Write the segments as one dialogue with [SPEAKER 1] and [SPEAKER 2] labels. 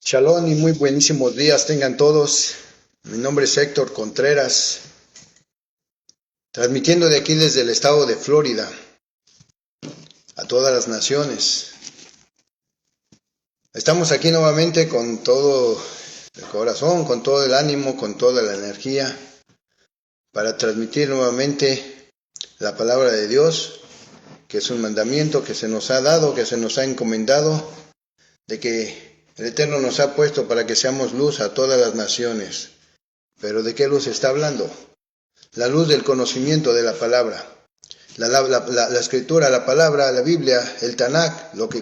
[SPEAKER 1] Shalom y muy buenísimos días tengan todos. Mi nombre es Héctor Contreras, transmitiendo de aquí desde el estado de Florida a todas las naciones. Estamos aquí nuevamente con todo el corazón, con todo el ánimo, con toda la energía para transmitir nuevamente la palabra de Dios, que es un mandamiento que se nos ha dado, que se nos ha encomendado, de que el Eterno nos ha puesto para que seamos luz a todas las naciones. ¿Pero de qué luz está hablando? La luz del conocimiento de la palabra. La escritura, la palabra, la Biblia, el Tanakh, lo que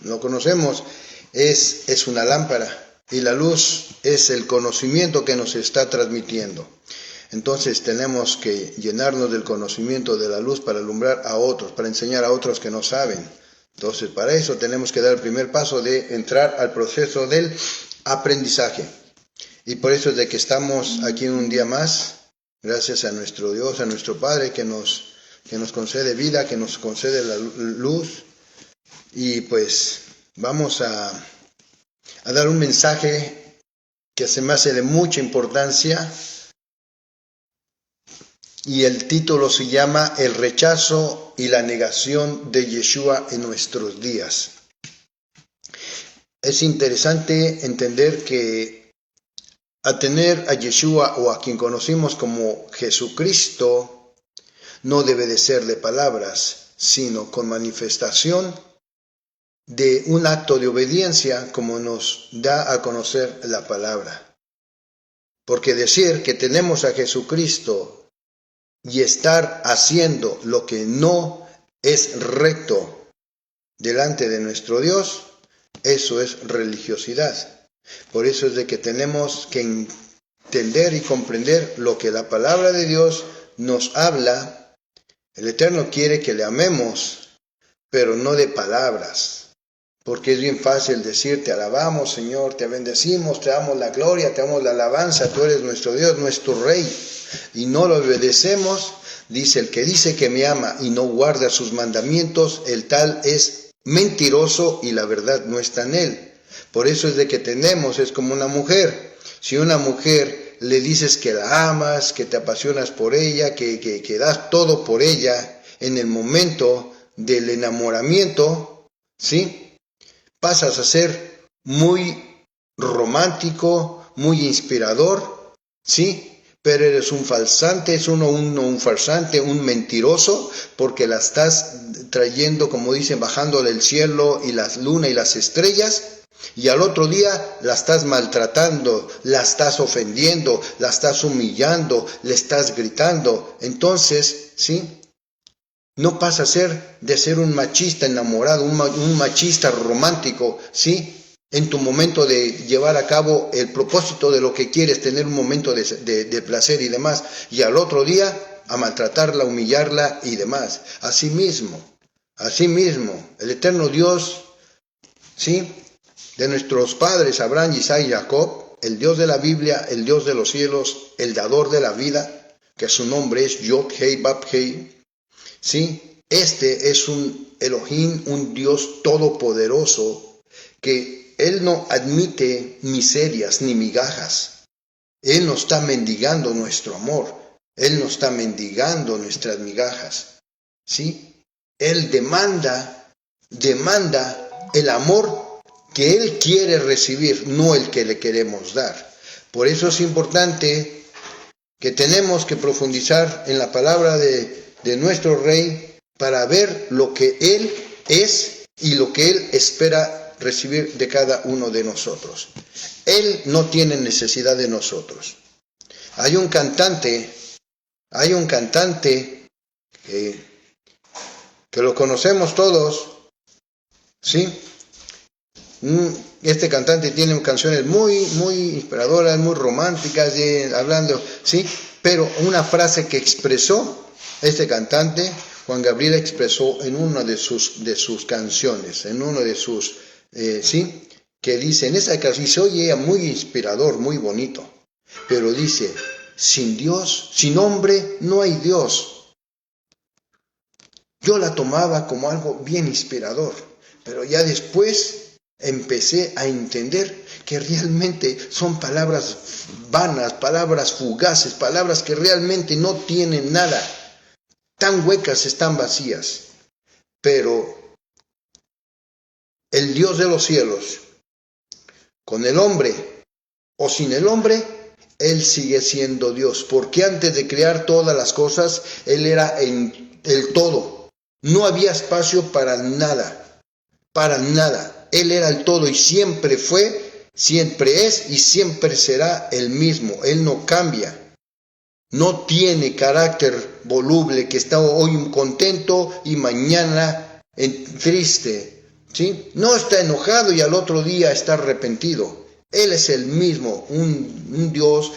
[SPEAKER 1] lo conocemos, es una lámpara. Y la luz es el conocimiento que nos está transmitiendo. Entonces tenemos que llenarnos del conocimiento de la luz para alumbrar a otros, para enseñar a otros que no saben. Entonces para eso tenemos que dar el primer paso de entrar al proceso del aprendizaje. Y por eso es de que estamos aquí un día más, gracias a nuestro Dios, a nuestro Padre que nos concede vida, que nos concede la luz. Y pues vamos a dar un mensaje que se me hace de mucha importancia. Y el título se llama El rechazo y la negación de Yeshua en nuestros días. Es interesante entender que a tener a Yeshua o a quien conocimos como Jesucristo no debe de ser de palabras, sino con manifestación de un acto de obediencia como nos da a conocer la palabra. Porque decir que tenemos a Jesucristo y estar haciendo lo que no es recto delante de nuestro Dios, eso es religiosidad. Por eso es de que tenemos que entender y comprender lo que la palabra de Dios nos habla. El Eterno quiere que le amemos, pero no de palabras. Porque es bien fácil decir, te alabamos, Señor, te bendecimos, te damos la gloria, te damos la alabanza, tú eres nuestro Dios, nuestro Rey. Y no lo obedecemos, dice, el que dice que me ama y no guarda sus mandamientos, el tal es mentiroso y la verdad no está en él. Por eso es de que es como una mujer. Si una mujer le dices que la amas, que te apasionas por ella, que das todo por ella, en el momento del enamoramiento, ¿sí?, pasas a ser muy romántico, muy inspirador, ¿sí? Pero eres un falsante, es un farsante, un mentiroso, porque la estás trayendo, como dicen, bajando del cielo y la luna y las estrellas, y al otro día la estás maltratando, la estás ofendiendo, la estás humillando, le estás gritando. Entonces, ¿sí?, no pasa de ser un machista enamorado, un machista romántico, ¿sí?, en tu momento de llevar a cabo el propósito de lo que quieres, tener un momento de placer y demás, y al otro día a maltratarla, humillarla y demás. Asimismo, el eterno Dios, ¿sí?, de nuestros padres Abraham, Isaac y Jacob, el Dios de la Biblia, el Dios de los cielos, el dador de la vida, que su nombre es Yod Hei Bab Hei, ¿sí? Este es un Elohim, un Dios todopoderoso, que Él no admite miserias ni migajas. Él no está mendigando nuestro amor. Él no está mendigando nuestras migajas, ¿sí? Él demanda el amor que Él quiere recibir, no el que le queremos dar. Por eso es importante que tenemos que profundizar en la palabra de nuestro Rey para ver lo que Él es y lo que Él espera recibir de cada uno de nosotros. Él no tiene necesidad de nosotros. Hay un cantante que lo conocemos todos, ¿sí? Este cantante tiene canciones muy inspiradoras, muy románticas, hablando, ¿sí? Pero una frase que expresó este cantante, Juan Gabriel, expresó en una de sus canciones, en uno de sus, ¿sí?, que dice, en esa canción, se oye muy inspirador, muy bonito, pero dice, sin Dios, sin hombre, no hay Dios. Yo la tomaba como algo bien inspirador, pero ya después empecé a entender que realmente son palabras vanas, palabras fugaces, palabras que realmente no tienen nada. Tan huecas, están vacías. Pero el Dios de los cielos, con el hombre o sin el hombre, Él sigue siendo Dios. Porque antes de crear todas las cosas, Él era en el todo. No había espacio para nada. Para nada. Él era el todo y siempre fue, siempre es y siempre será el mismo. Él no cambia. No tiene carácter voluble que está hoy contento y mañana triste, ¿sí? No está enojado y al otro día está arrepentido. Él es el mismo, un Dios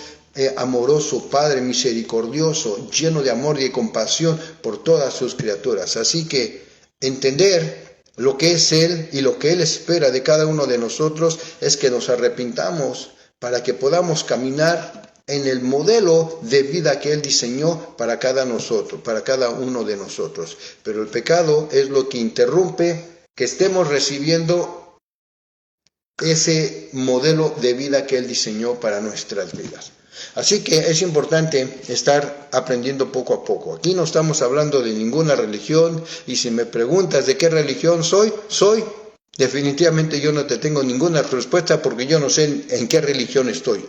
[SPEAKER 1] amoroso, Padre misericordioso, lleno de amor y de compasión por todas sus criaturas. Así que entender lo que es Él y lo que Él espera de cada uno de nosotros es que nos arrepintamos para que podamos caminar en el modelo de vida que Él diseñó para cada uno de nosotros. Pero el pecado es lo que interrumpe que estemos recibiendo ese modelo de vida que Él diseñó para nuestras vidas. Así que es importante estar aprendiendo poco a poco. Aquí no estamos hablando de ninguna religión, y si me preguntas de qué religión soy, definitivamente yo no te tengo ninguna respuesta porque yo no sé en qué religión estoy.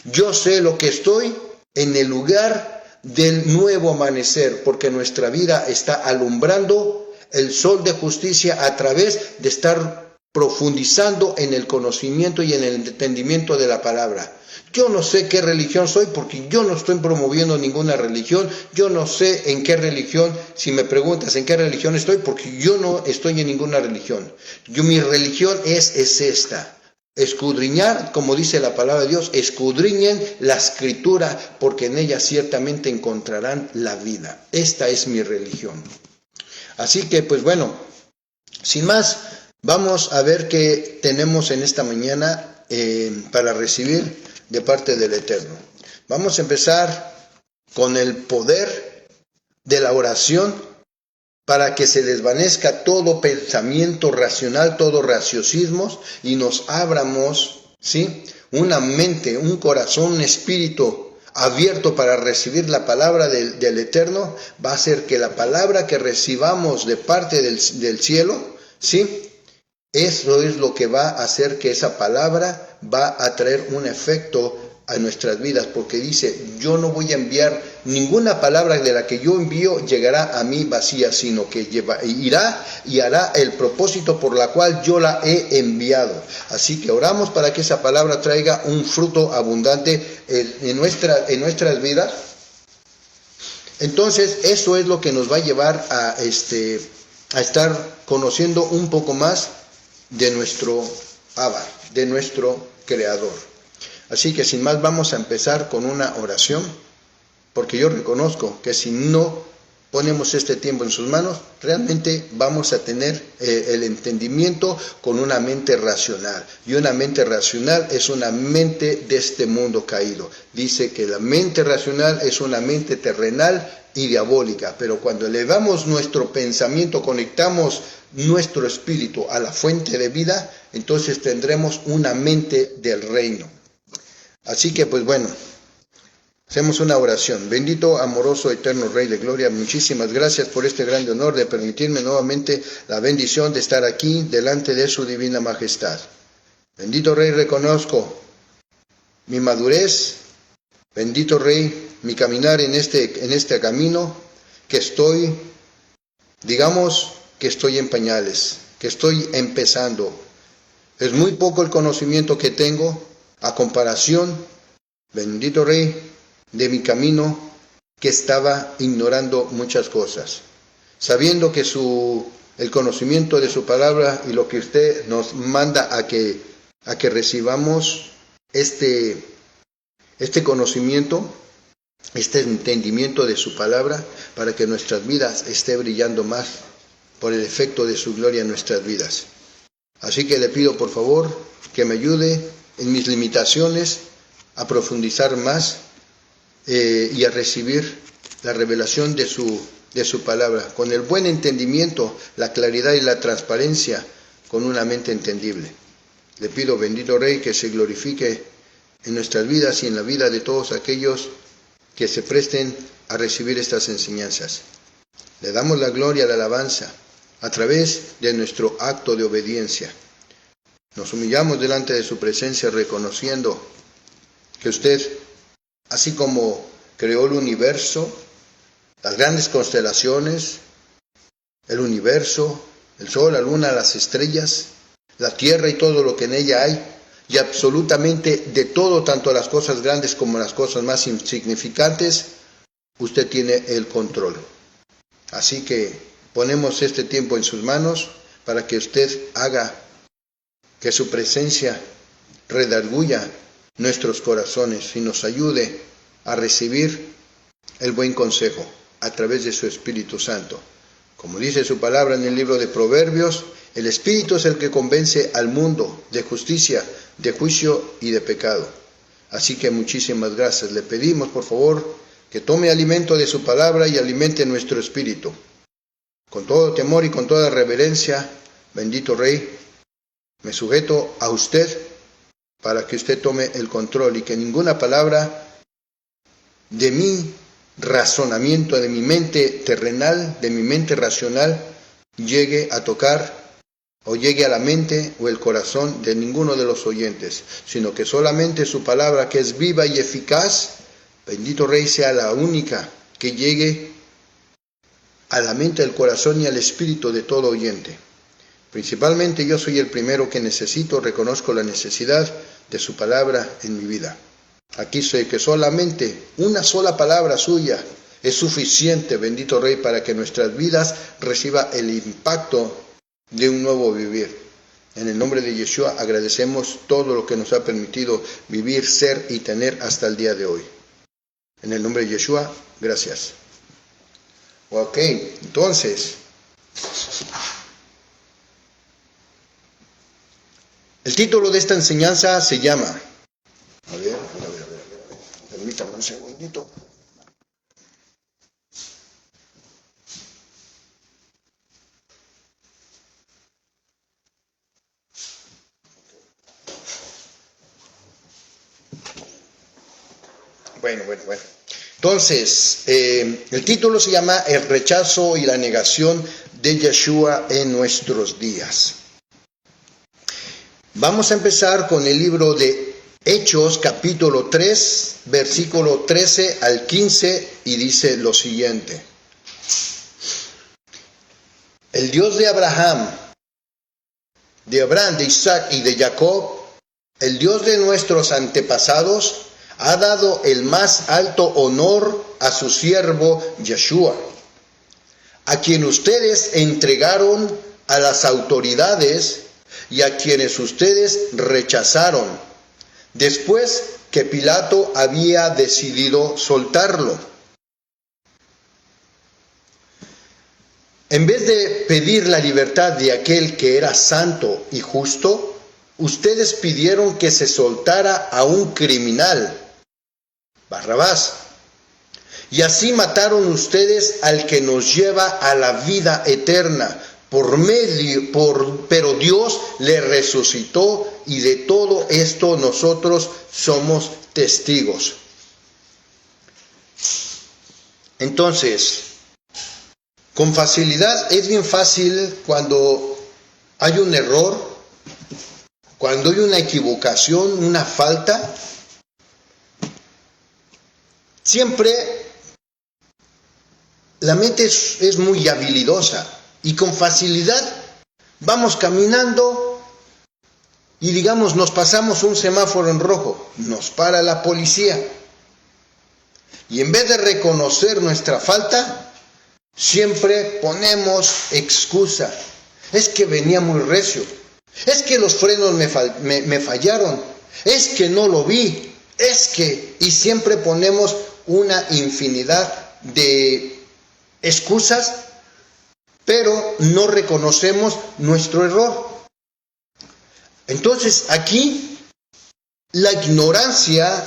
[SPEAKER 1] Yo sé lo que estoy en el lugar del nuevo amanecer, porque nuestra vida está alumbrando el sol de justicia a través de estar profundizando en el conocimiento y en el entendimiento de la palabra. Yo no sé qué religión soy porque yo no estoy promoviendo ninguna religión. Yo no sé en qué religión, si me preguntas en qué religión estoy, porque yo no estoy en ninguna religión. Mi religión es esta. Escudriñar, como dice la palabra de Dios, escudriñen la escritura, porque en ella ciertamente encontrarán la vida. Esta es mi religión. Así que, pues bueno, sin más, vamos a ver qué tenemos en esta mañana para recibir de parte del Eterno. Vamos a empezar con el poder de la oración para que se desvanezca todo pensamiento racional, todo raciocismo, y nos abramos, ¿sí?, una mente, un corazón, un espíritu abierto para recibir la palabra del Eterno. Va a hacer que la palabra que recibamos de parte del cielo, ¿sí?, eso es lo que va a hacer que esa palabra va a traer un efecto a nuestras vidas, porque dice, yo no voy a enviar ninguna palabra de la que yo envío llegará a mí vacía, sino que irá y hará el propósito por la cual yo la he enviado. Así que oramos para que esa palabra traiga un fruto abundante en nuestras vidas. Entonces eso es lo que nos va a llevar a estar conociendo un poco más de nuestro Abba, de nuestro Creador. Así que sin más vamos a empezar con una oración, porque yo reconozco que si no ponemos este tiempo en sus manos, realmente vamos a tener el entendimiento con una mente racional. Y una mente racional es una mente de este mundo caído. Dice que la mente racional es una mente terrenal y diabólica, pero cuando elevamos nuestro pensamiento, conectamos nuestro espíritu a la fuente de vida, entonces tendremos una mente del reino. Así que pues bueno, hacemos una oración. Bendito, amoroso, eterno Rey de Gloria, muchísimas gracias por este grande honor de permitirme nuevamente la bendición de estar aquí delante de su divina majestad. Bendito Rey, reconozco mi madurez. Bendito Rey, mi caminar en este camino, que estoy, digamos, que estoy en pañales, que estoy empezando. Es muy poco el conocimiento que tengo a comparación, bendito Rey, de mi camino, que estaba ignorando muchas cosas. Sabiendo que el conocimiento de su palabra y lo que usted nos manda a que recibamos este conocimiento, este entendimiento de su palabra, para que nuestras vidas esté brillando más por el efecto de su gloria en nuestras vidas. Así que le pido por favor que me ayude en mis limitaciones a profundizar más y a recibir la revelación de su palabra, con el buen entendimiento, la claridad y la transparencia, con una mente entendible. Le pido, bendito Rey, que se glorifique en nuestras vidas y en la vida de todos aquellos que se presten a recibir estas enseñanzas. Le damos la gloria, la alabanza, a través de nuestro acto de obediencia. Nos humillamos delante de su presencia reconociendo que usted, así como creó el universo, las grandes constelaciones, el universo, el sol, la luna, las estrellas, la tierra y todo lo que en ella hay, y absolutamente de todo, tanto las cosas grandes como las cosas más insignificantes, usted tiene el control. Así que ponemos este tiempo en sus manos para que usted haga que su presencia redarguya nuestros corazones y nos ayude a recibir el buen consejo a través de su Espíritu Santo. Como dice su palabra en el libro de Proverbios, el Espíritu es el que convence al mundo de justicia, de juicio y de pecado. Así que muchísimas gracias. Le pedimos, por favor, que tome alimento de su palabra y alimente nuestro espíritu. Con todo temor y con toda reverencia, bendito Rey, me sujeto a usted para que usted tome el control y que ninguna palabra de mi razonamiento, de mi mente terrenal, de mi mente racional, llegue a tocar o llegue a la mente o el corazón de ninguno de los oyentes, sino que solamente su palabra, que es viva y eficaz, bendito Rey, sea la única que llegue a la mente, al corazón y al espíritu de todo oyente. Principalmente yo soy el primero que necesito, reconozco la necesidad de su palabra en mi vida. Aquí sé que solamente una sola palabra suya es suficiente, bendito Rey, para que nuestras vidas reciba el impacto de un nuevo vivir. En el nombre de Yeshua agradecemos todo lo que nos ha permitido vivir, ser y tener hasta el día de hoy. En el nombre de Yeshua, gracias. Ok, entonces, el título de esta enseñanza se llama, a ver, permítame un segundito. Bueno. Entonces, el título se llama El rechazo y la negación de Yeshua en nuestros días. Vamos a empezar con el libro de Hechos, capítulo 3, versículo 13 al 15, y dice lo siguiente. El Dios de Abraham, de Isaac y de Jacob, el Dios de nuestros antepasados, ha dado el más alto honor a su siervo Yeshua, a quien ustedes entregaron a las autoridades y a quienes ustedes rechazaron, después que Pilato había decidido soltarlo. En vez de pedir la libertad de aquel que era santo y justo, ustedes pidieron que se soltara a un criminal, Barrabás. Y así mataron ustedes al que nos lleva a la vida eterna, pero Dios le resucitó, y de todo esto nosotros somos testigos. Entonces, con facilidad, es bien fácil cuando hay un error, cuando hay una equivocación, una falta, siempre la mente es muy habilidosa y con facilidad vamos caminando y digamos nos pasamos un semáforo en rojo, nos para la policía y en vez de reconocer nuestra falta, siempre ponemos excusa. Es que venía muy recio, es que los frenos me fallaron, es que no lo vi, y siempre ponemos una infinidad de excusas, pero no reconocemos nuestro error. Entonces aquí la ignorancia,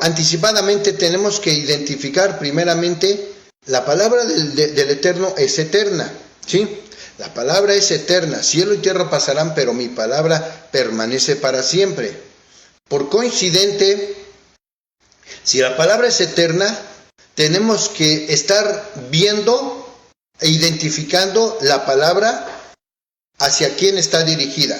[SPEAKER 1] anticipadamente tenemos que identificar primeramente la palabra del Eterno es eterna, ¿sí? La palabra es eterna, cielo y tierra pasarán, pero mi palabra permanece para siempre. Por coincidente, si la palabra es eterna, tenemos que estar viendo e identificando la palabra hacia quién está dirigida,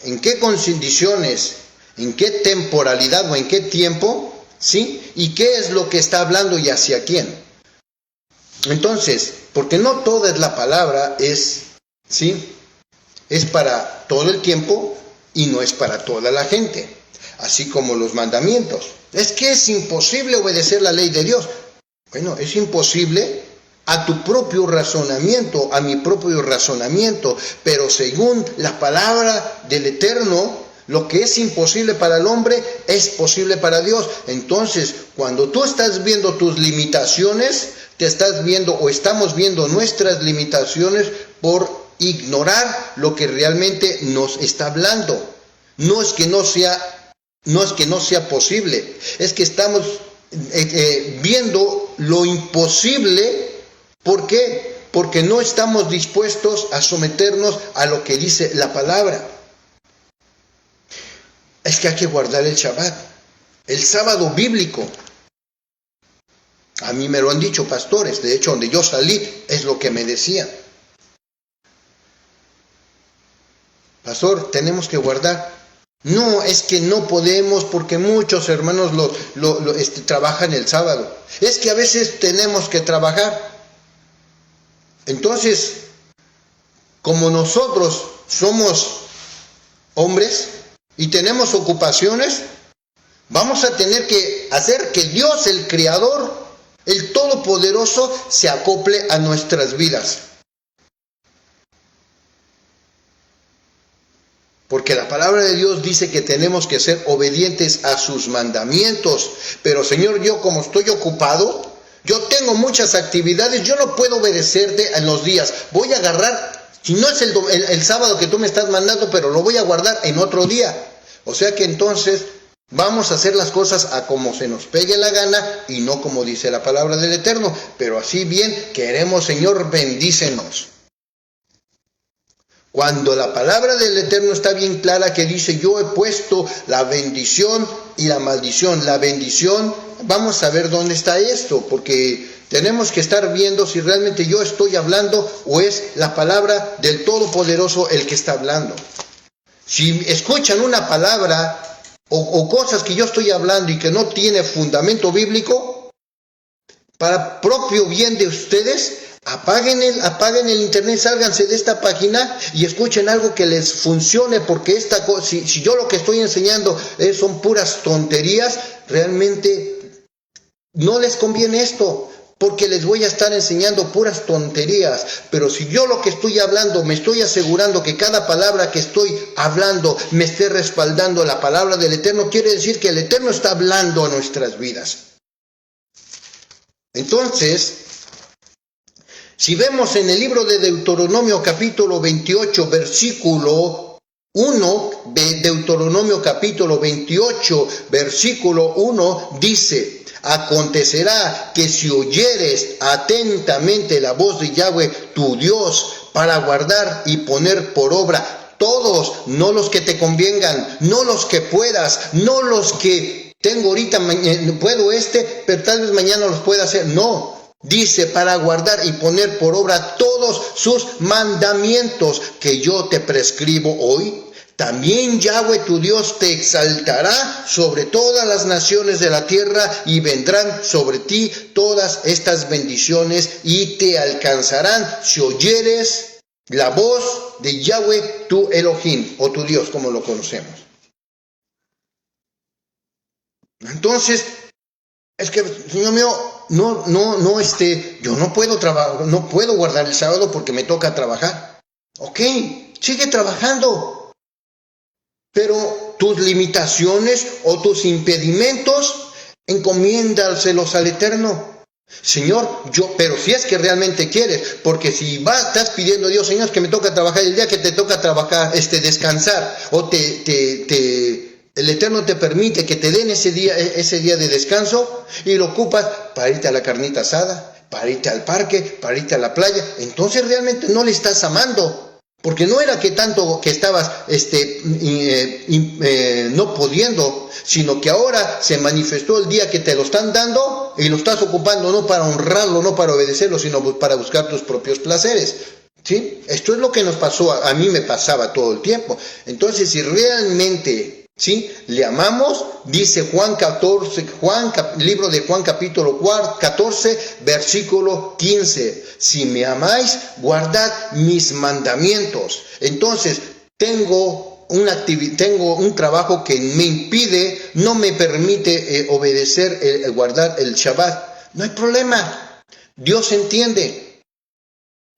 [SPEAKER 1] en qué condiciones, en qué temporalidad o en qué tiempo, ¿sí? Y qué es lo que está hablando y hacia quién. Entonces, porque no toda es la palabra, ¿sí? Es para todo el tiempo y no es para toda la gente, así como los mandamientos. Es que es imposible obedecer la ley de Dios. Bueno, es imposible a tu propio razonamiento, a mi propio razonamiento, pero según la palabra del Eterno, lo que es imposible para el hombre es posible para Dios. Entonces, cuando tú estás viendo tus limitaciones, te estás viendo o estamos viendo nuestras limitaciones por ignorar lo que realmente nos está hablando. No es que no sea posible, es que estamos viendo lo imposible. ¿Por qué? Porque no estamos dispuestos a someternos a lo que dice la palabra. Es que hay que guardar el Shabbat, el sábado bíblico. A mí me lo han dicho pastores, de hecho donde yo salí es lo que me decían. Pastor, tenemos que guardar. No, es que no podemos porque muchos hermanos trabajan el sábado. Es que a veces tenemos que trabajar. Entonces, como nosotros somos hombres y tenemos ocupaciones, vamos a tener que hacer que Dios, el Creador, el Todopoderoso, se acople a nuestras vidas. Porque la palabra de Dios dice que tenemos que ser obedientes a sus mandamientos. Pero Señor, yo como estoy ocupado, yo tengo muchas actividades, yo no puedo obedecerte en los días. Voy a agarrar, si no es el sábado que tú me estás mandando, pero lo voy a guardar en otro día. O sea que entonces vamos a hacer las cosas a como se nos pegue la gana y no como dice la palabra del Eterno. Pero así bien queremos, Señor, bendícenos. Cuando la palabra del Eterno está bien clara que dice, yo he puesto la bendición y la maldición. La bendición, vamos a ver dónde está esto, porque tenemos que estar viendo si realmente yo estoy hablando o es la palabra del Todopoderoso el que está hablando. Si escuchan una palabra o cosas que yo estoy hablando y que no tiene fundamento bíblico, para propio bien de ustedes, apaguen el internet, sálganse de esta página y escuchen algo que les funcione, porque si yo lo que estoy enseñando son puras tonterías, realmente no les conviene esto, porque les voy a estar enseñando puras tonterías. Pero si yo lo que estoy hablando, me estoy asegurando que cada palabra que estoy hablando me esté respaldando la palabra del Eterno, quiere decir que el Eterno está hablando a nuestras vidas. Entonces, si vemos en el libro de Deuteronomio capítulo 28, versículo 1, Deuteronomio capítulo 28, versículo 1, dice, acontecerá que si oyeres atentamente la voz de Yahweh tu Dios para guardar y poner por obra todos, no los que te convengan, no los que puedas, no los que tengo ahorita, puedo pero tal vez mañana los pueda hacer, no. Dice, para guardar y poner por obra todos sus mandamientos que yo te prescribo hoy. También Yahweh tu Dios te exaltará sobre todas las naciones de la tierra y vendrán sobre ti todas estas bendiciones y te alcanzarán si oyeres la voz de Yahweh tu Elohim o tu Dios, como lo conocemos. Entonces, es que, Señor mío, yo no puedo trabajar, no puedo guardar el sábado porque me toca trabajar. Ok, sigue trabajando. Pero tus limitaciones o tus impedimentos, encomiéndaselos al Eterno. Señor, pero si es que realmente quieres, porque si estás pidiendo a Dios, Señor, que me toca trabajar, el día que te toca trabajar, descansar, o el Eterno te permite que te den ese día de descanso y lo ocupas para irte a la carnita asada, para irte al parque, para irte a la playa, entonces realmente no le estás amando. Porque no era que tanto que estabas no pudiendo, sino que ahora se manifestó el día que te lo están dando y lo estás ocupando no para honrarlo, no para obedecerlo, sino para buscar tus propios placeres. ¿Sí? Esto es lo que nos pasó, a mí me pasaba todo el tiempo. Entonces, si realmente, ¿sí?, le amamos, dice libro de Juan capítulo 14, versículo 15, si me amáis, guardad mis mandamientos. Entonces, tengo un trabajo que me impide, no me permite obedecer, guardar el Shabbat. No hay problema, Dios entiende.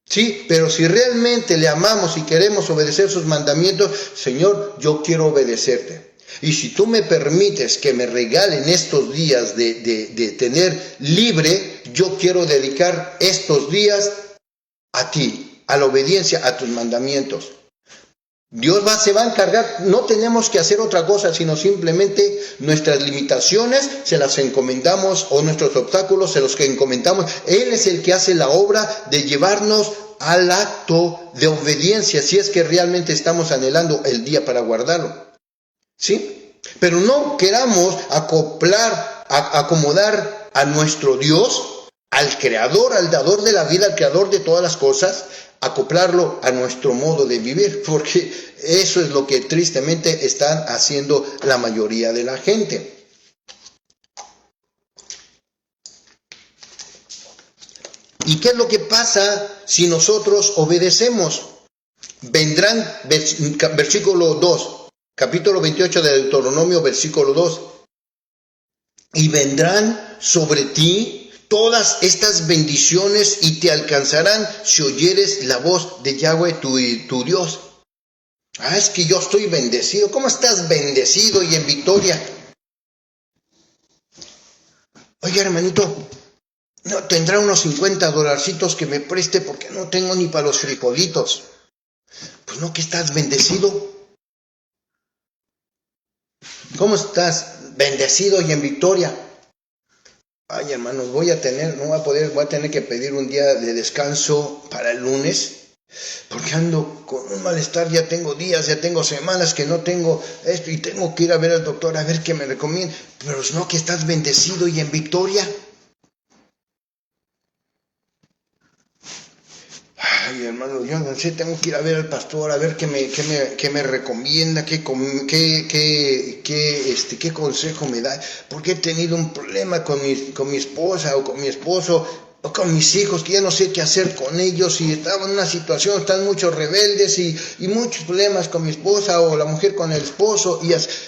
[SPEAKER 1] Sí, pero si realmente le amamos y queremos obedecer sus mandamientos, Señor, yo quiero obedecerte. Y si tú me permites que me regalen estos días de tener libre, yo quiero dedicar estos días a ti, a la obediencia a tus mandamientos. Dios se va a encargar, no tenemos que hacer otra cosa, sino simplemente nuestras limitaciones se las encomendamos, o nuestros obstáculos se los que encomendamos. Él es el que hace la obra de llevarnos al acto de obediencia, si es que realmente estamos anhelando el día para guardarlo. ¿Sí? Pero no queramos acomodar a nuestro Dios, al Creador, al dador de la vida, al Creador de todas las cosas, acoplarlo a nuestro modo de vivir, porque eso es lo que tristemente están haciendo la mayoría de la gente. ¿Y qué es lo que pasa si nosotros obedecemos? Vendrán, versículo 2, capítulo 28 de Deuteronomio, versículo 2, y vendrán sobre ti todas estas bendiciones y te alcanzarán si oyeres la voz de Yahweh tu Dios. Es que yo estoy bendecido. ¿Cómo estás bendecido y en victoria? Oye, hermanito, no tendrá unos $50 que me preste porque no tengo ni para los frijolitos. Pues no, que estás bendecido. ¿Cómo estás bendecido y en victoria? Ay, hermanos, voy a tener que pedir un día de descanso para el lunes, porque ando con un malestar, ya tengo semanas que no tengo esto, y tengo que ir a ver al doctor a ver qué me recomienda. Pero no, que estás bendecido y en victoria. Ay, hermano, yo no sé, tengo que ir a ver al pastor a ver qué me recomienda, qué consejo me da, porque he tenido un problema con mi esposa o con mi esposo o con mis hijos, que ya no sé qué hacer con ellos, y estaba en una situación, están muchos rebeldes y muchos problemas con mi esposa o la mujer con el esposo,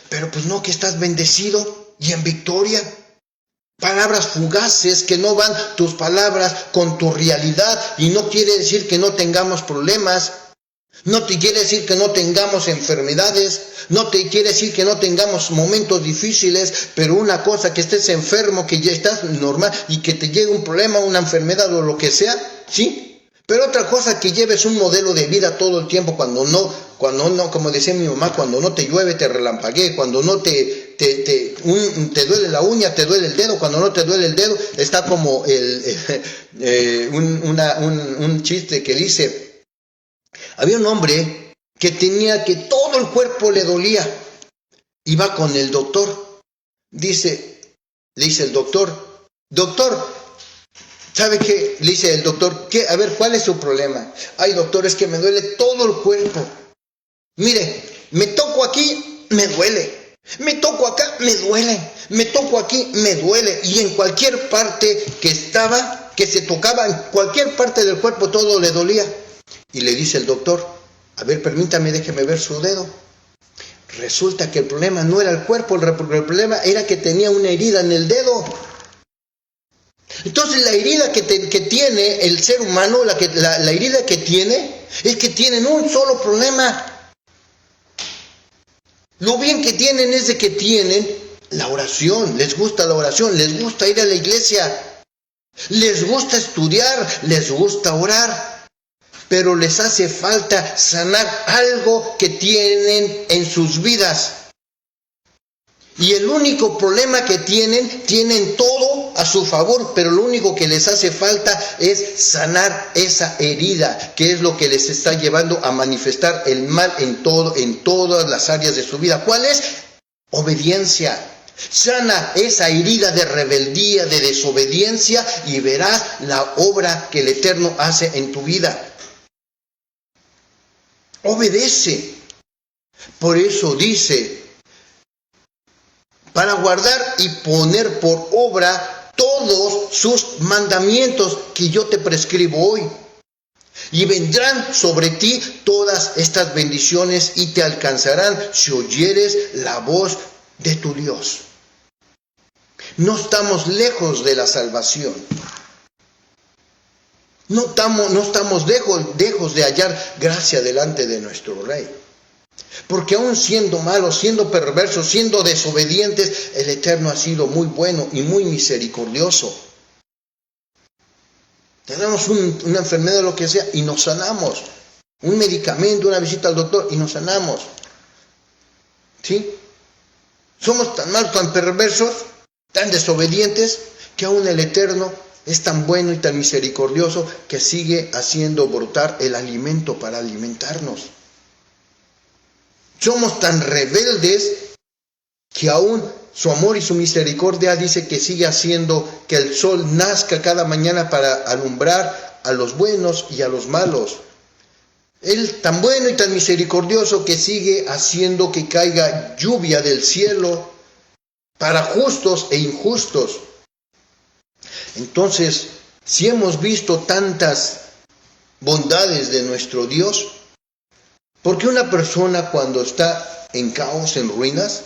[SPEAKER 1] pero pues no, que estás bendecido y en victoria. Palabras fugaces que no van tus palabras con tu realidad, y no quiere decir que no tengamos problemas, no te quiere decir que no tengamos enfermedades, no te quiere decir que no tengamos momentos difíciles, pero una cosa que estés enfermo, que ya estás normal y que te llegue un problema, una enfermedad o lo que sea, ¿sí? Pero otra cosa que lleves un modelo de vida todo el tiempo, cuando no, como decía mi mamá, cuando no te llueve te relampaguee, cuando no te duele la uña, te duele el dedo, cuando no te duele el dedo, está como un chiste que dice, había un hombre que tenía que todo el cuerpo le dolía, iba con el doctor, le dice el doctor, ¿sabe qué? Le dice el doctor, ¿qué? A ver, ¿cuál es su problema? Ay, doctor, es que me duele todo el cuerpo. Mire, me toco aquí, me duele. Me toco acá, me duele. Me toco aquí, me duele. Y en cualquier parte que se tocaba, en cualquier parte del cuerpo, todo le dolía. Y le dice el doctor, a ver, permítame, déjeme ver su dedo. Resulta que el problema no era el cuerpo, el problema era que tenía una herida en el dedo. Entonces la herida que tiene el ser humano, la herida que tiene, es que tienen un solo problema. Lo bien que tienen es de que tienen la oración, les gusta la oración, les gusta ir a la iglesia, les gusta estudiar, les gusta orar, pero les hace falta sanar algo que tienen en sus vidas. Y el único problema que tienen todo a su favor, pero lo único que les hace falta es sanar esa herida, que es lo que les está llevando a manifestar el mal en todas las áreas de su vida. ¿Cuál es? Obediencia. Sana esa herida de rebeldía, de desobediencia, y verás la obra que el Eterno hace en tu vida. Obedece. Por eso dice, para guardar y poner por obra todos sus mandamientos que yo te prescribo hoy. Y vendrán sobre ti todas estas bendiciones y te alcanzarán si oyeres la voz de tu Dios. No estamos lejos de la salvación. No estamos lejos de hallar gracia delante de nuestro Rey. Porque aún siendo malos, siendo perversos, siendo desobedientes, el Eterno ha sido muy bueno y muy misericordioso. Tenemos una enfermedad, lo que sea, y nos sanamos. Un medicamento, una visita al doctor, y nos sanamos. ¿Sí? Somos tan malos, tan perversos, tan desobedientes, que aún el Eterno es tan bueno y tan misericordioso que sigue haciendo brotar el alimento para alimentarnos. Somos tan rebeldes que aún su amor y su misericordia dice que sigue haciendo que el sol nazca cada mañana para alumbrar a los buenos y a los malos. Él tan bueno y tan misericordioso que sigue haciendo que caiga lluvia del cielo para justos e injustos. Entonces, si hemos visto tantas bondades de nuestro Dios, ¿por qué una persona cuando está en caos, en ruinas,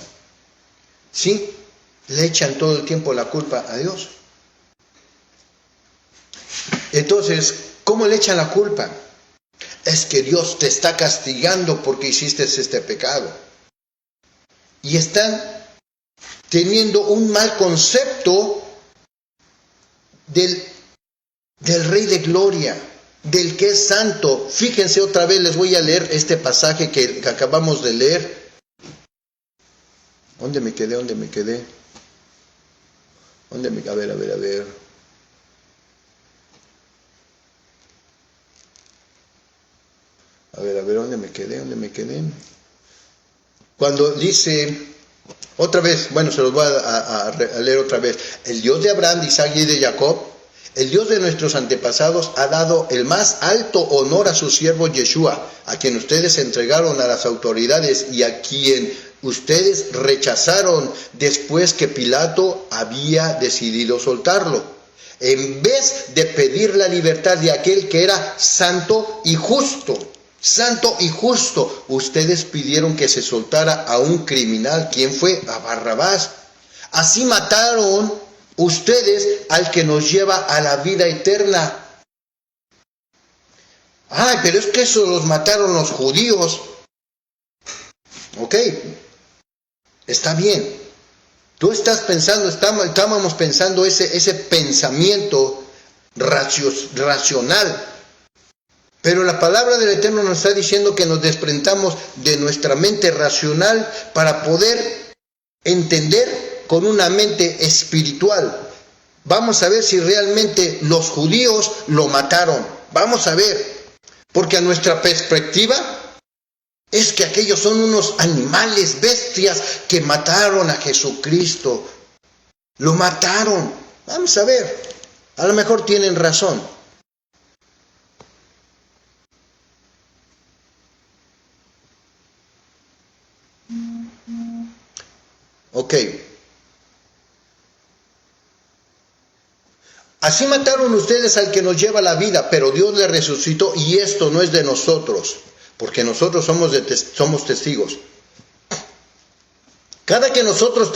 [SPEAKER 1] sí, le echan todo el tiempo la culpa a Dios? Entonces, ¿cómo le echan la culpa? Es que Dios te está castigando porque hiciste este pecado. Y están teniendo un mal concepto del Rey de Gloria, del que es santo. Fíjense otra vez, les voy a leer este pasaje que acabamos de leer. ¿Dónde me quedé? A ver. ¿Dónde me quedé? Cuando dice, otra vez, se los voy a leer otra vez. El Dios de Abraham, de Isaac y de Jacob, el Dios de nuestros antepasados, ha dado el más alto honor a su siervo Yeshua, a quien ustedes entregaron a las autoridades y a quien ustedes rechazaron después que Pilato había decidido soltarlo. En vez de pedir la libertad de aquel que era santo y justo, ustedes pidieron que se soltara a un criminal. ¿Quién fue? A Barrabás. Así mataron ustedes al que nos lleva a la vida eterna. Ay, pero es que eso los mataron los judíos. Ok, está bien. Tú estás pensando, estábamos pensando ese pensamiento racional. Pero la palabra del Eterno nos está diciendo que nos desprendamos de nuestra mente racional para poder entender con una mente espiritual. Vamos a ver si realmente los judíos lo mataron. Vamos a ver. Porque a nuestra perspectiva es que aquellos son unos animales, bestias que mataron a Jesucristo. Lo mataron. Vamos a ver. A lo mejor tienen razón. Ok. Así mataron ustedes al que nos lleva la vida, pero Dios le resucitó, y esto no es de nosotros, porque nosotros somos testigos. Cada que nosotros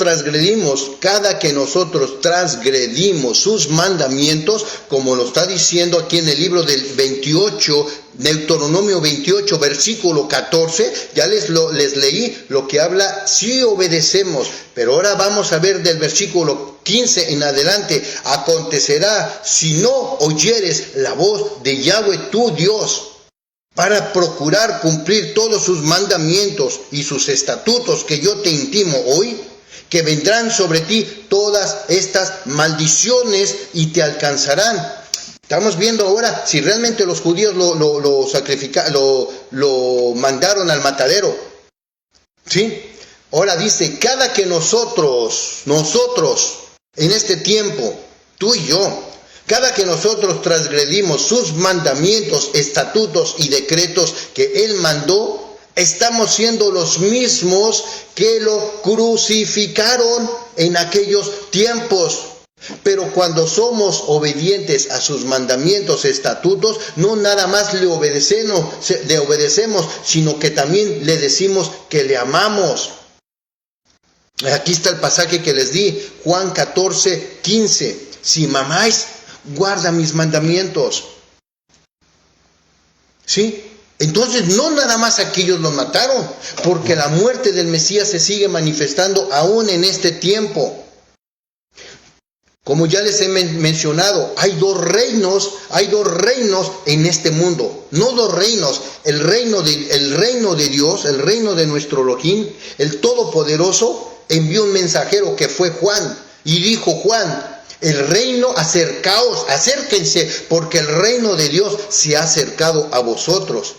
[SPEAKER 1] transgredimos sus mandamientos, como lo está diciendo aquí en el libro del 28, Deuteronomio 28, versículo 14, ya les leí lo que habla, si obedecemos, pero ahora vamos a ver del versículo 15 en adelante. Acontecerá, si no oyeres la voz de Yahweh tu Dios, para procurar cumplir todos sus mandamientos y sus estatutos que yo te intimo hoy, que vendrán sobre ti todas estas maldiciones y te alcanzarán. Estamos viendo ahora si realmente los judíos lo mandaron al matadero. ¿Sí? Ahora dice, cada que nosotros, en este tiempo, tú y yo, cada que nosotros transgredimos sus mandamientos, estatutos y decretos que Él mandó, estamos siendo los mismos que lo crucificaron en aquellos tiempos. Pero cuando somos obedientes a sus mandamientos, estatutos, no nada más le obedecemos, sino que también le decimos que le amamos. Aquí está el pasaje que les di, Juan 14:15. Si me amáis, guarda mis mandamientos. ¿Sí? Entonces no nada más aquellos los mataron, porque la muerte del Mesías se sigue manifestando aún en este tiempo. Como ya les he mencionado, hay dos reinos en este mundo. No dos reinos, el reino de Dios, el reino de nuestro Elohim, el Todopoderoso, envió un mensajero que fue Juan, y dijo Juan, el reino, acercaos, acérquense, porque el reino de Dios se ha acercado a vosotros.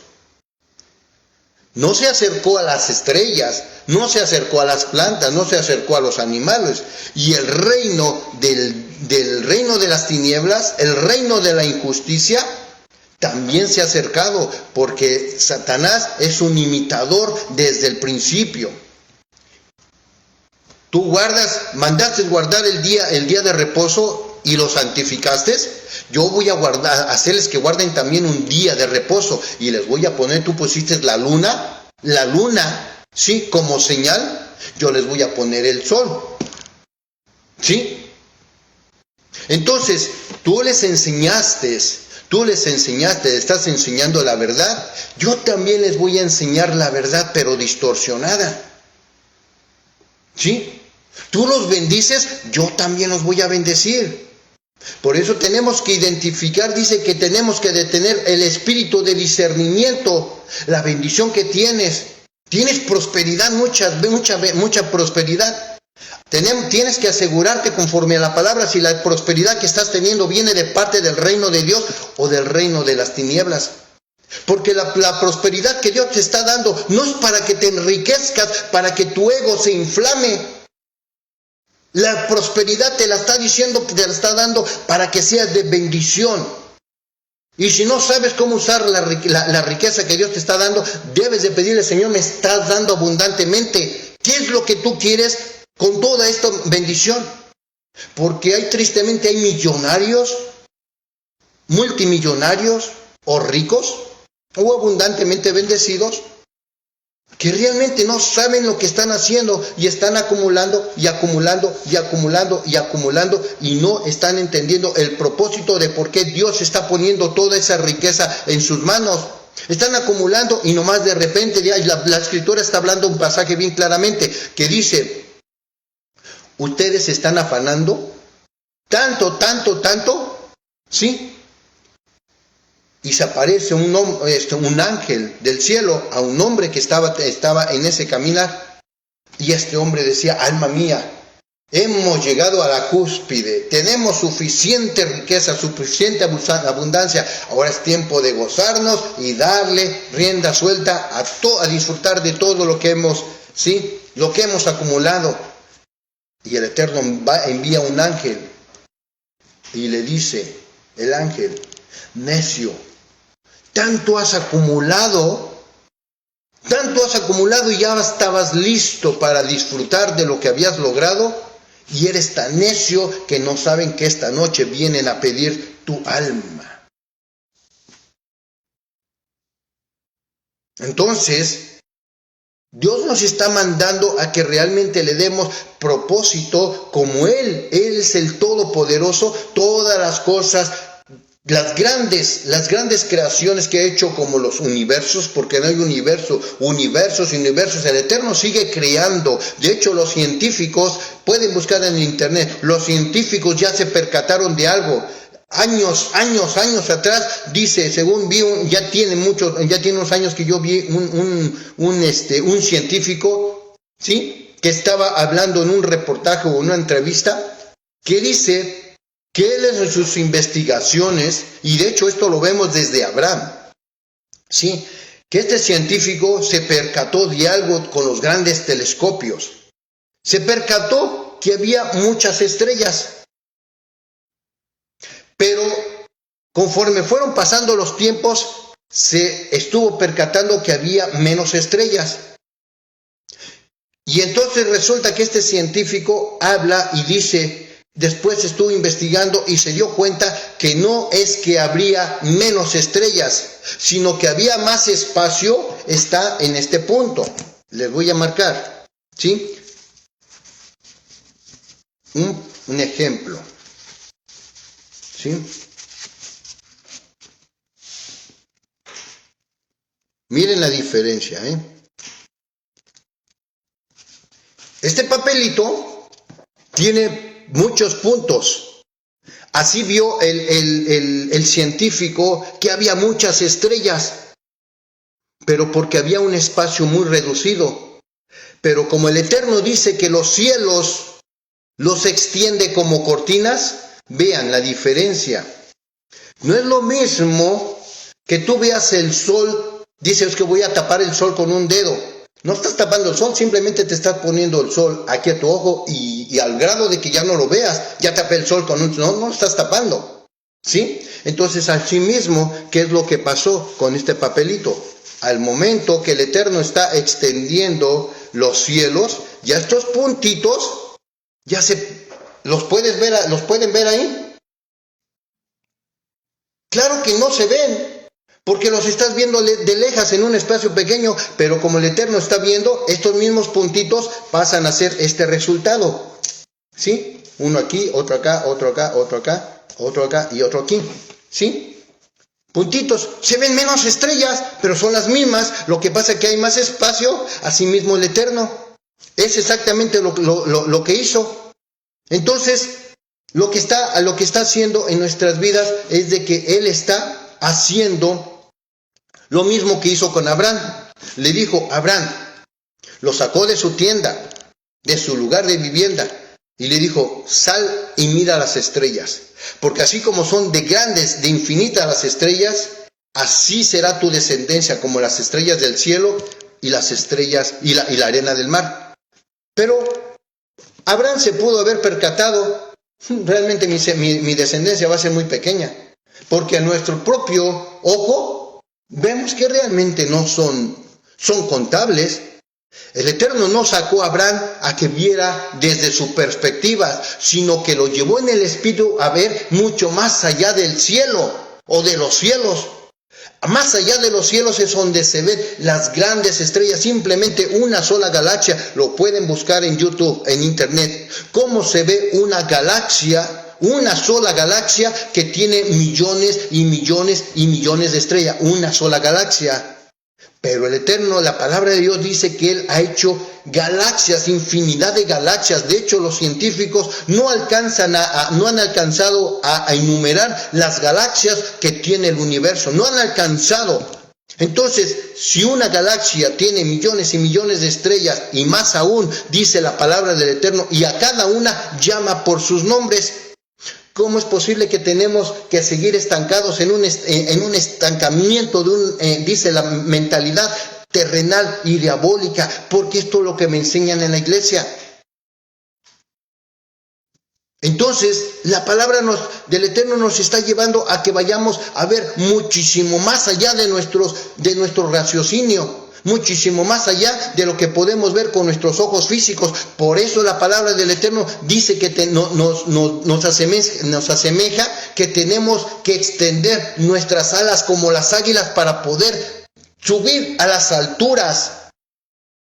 [SPEAKER 1] No se acercó a las estrellas, no se acercó a las plantas, no se acercó a los animales. Y el reino del reino de las tinieblas, el reino de la injusticia, también se ha acercado, porque Satanás es un imitador desde el principio. Tú mandaste guardar el día de reposo y lo santificaste. Yo voy a hacerles que guarden también un día de reposo y les voy a poner, tú pusiste la luna, ¿sí? Como señal, yo les voy a poner el sol, ¿sí? Entonces, tú les enseñaste, estás enseñando la verdad, yo también les voy a enseñar la verdad, pero distorsionada, ¿sí? Tú los bendices, yo también los voy a bendecir. Por eso tenemos que identificar, dice que tenemos que detener el espíritu de discernimiento, la bendición que tienes. Tienes prosperidad, mucha prosperidad. Tienes que asegurarte conforme a la palabra si la prosperidad que estás teniendo viene de parte del reino de Dios o del reino de las tinieblas. Porque la prosperidad que Dios te está dando no es para que te enriquezcas, para que tu ego se inflame. La prosperidad te la está dando para que seas de bendición. Y si no sabes cómo usar la riqueza que Dios te está dando, debes de pedirle, Señor, me estás dando abundantemente. ¿Qué es lo que tú quieres con toda esta bendición? Porque tristemente hay millonarios, multimillonarios o ricos o abundantemente bendecidos que realmente no saben lo que están haciendo y están acumulando y no están entendiendo el propósito de por qué Dios está poniendo toda esa riqueza en sus manos. Están acumulando y nomás de repente la Escritura está hablando un pasaje bien claramente que dice, ustedes están afanando tanto, ¿sí? Y se aparece un ángel del cielo a un hombre que estaba en ese caminar. Y este hombre decía, alma mía, hemos llegado a la cúspide, tenemos suficiente riqueza, suficiente abundancia. Ahora es tiempo de gozarnos y darle rienda suelta a disfrutar de todo lo que hemos acumulado. Y el Eterno envía un ángel y le dice, el ángel, necio, tanto has acumulado y ya estabas listo para disfrutar de lo que habías logrado y eres tan necio que no saben que esta noche vienen a pedir tu alma. Entonces, Dios nos está mandando a que realmente le demos propósito como Él es el Todopoderoso, todas las cosas, las grandes creaciones que ha hecho como los universos, porque no hay universos, el Eterno sigue creando. De hecho, los científicos, pueden buscar en internet, los científicos ya se percataron de algo. Años atrás, dice, según vi, ya tiene unos años que yo vi un científico, ¿sí?, que estaba hablando en un reportaje o en una entrevista, que dice que él en sus investigaciones, y de hecho esto lo vemos desde Abraham, ¿sí?, que este científico se percató de algo con los grandes telescopios. Se percató que había muchas estrellas, pero conforme fueron pasando los tiempos, se estuvo percatando que había menos estrellas. Y entonces resulta que este científico habla y dice, después estuvo investigando y se dio cuenta que no es que habría menos estrellas, sino que había más espacio, está en este punto. Les voy a marcar, ¿sí? Un ejemplo, ¿sí? Miren la diferencia, ¿eh? Este papelito tiene muchos puntos. Así vio el científico que había muchas estrellas, pero porque había un espacio muy reducido. Pero como el Eterno dice que los cielos los extiende como cortinas, vean la diferencia. No es lo mismo que tú veas el sol, dices que voy a tapar el sol con un dedo. No estás tapando el sol, simplemente te estás poniendo el sol aquí a tu ojo y al grado de que ya no lo veas, ya tapé el sol con un... No estás tapando, ¿sí? Entonces, así mismo, ¿qué es lo que pasó con este papelito? Al momento que el Eterno está extendiendo los cielos, ya estos puntitos, ya ¿los pueden ver ahí? Claro que no se ven, porque los estás viendo de lejas en un espacio pequeño, pero como el Eterno está viendo, estos mismos puntitos pasan a ser este resultado, ¿sí? Uno aquí, otro acá, otro acá, otro acá, otro acá y otro aquí, ¿sí? Puntitos, se ven menos estrellas, pero son las mismas, lo que pasa es que hay más espacio, así mismo el Eterno. Es exactamente lo que hizo. Entonces, lo que está haciendo en nuestras vidas es de que Él está haciendo lo mismo que hizo con Abraham. Le dijo, Abraham, lo sacó de su tienda, de su lugar de vivienda, y le dijo, sal y mira las estrellas, porque así como son de grandes, de infinitas las estrellas, así será tu descendencia como las estrellas del cielo y las estrellas y la arena del mar. Pero Abraham se pudo haber percatado, realmente mi descendencia va a ser muy pequeña, porque a nuestro propio ojo vemos que realmente no son contables. El Eterno no sacó a Abraham a que viera desde su perspectiva, sino que lo llevó en el espíritu a ver mucho más allá del cielo o de los cielos. Más allá de los cielos es donde se ven las grandes estrellas, simplemente una sola galaxia. Lo pueden buscar en YouTube, en internet, cómo se ve una galaxia, una sola galaxia que tiene millones y millones y millones de estrellas, una sola galaxia. Pero el Eterno, la palabra de Dios dice que Él ha hecho galaxias, infinidad de galaxias. De hecho, los científicos no han alcanzado a enumerar las galaxias que tiene el universo. No han alcanzado. Entonces, si una galaxia tiene millones y millones de estrellas, y más aún, dice la palabra del Eterno, y a cada una llama por sus nombres, ¿cómo es posible que tenemos que seguir estancados en un estancamiento dice la mentalidad terrenal y diabólica? Porque esto es lo que me enseñan en la iglesia. Entonces, la palabra del Eterno nos está llevando a que vayamos a ver muchísimo más allá de nuestro raciocinio, muchísimo más allá de lo que podemos ver con nuestros ojos físicos. Por eso la palabra del Eterno dice que nos asemeja que tenemos que extender nuestras alas como las águilas para poder subir a las alturas.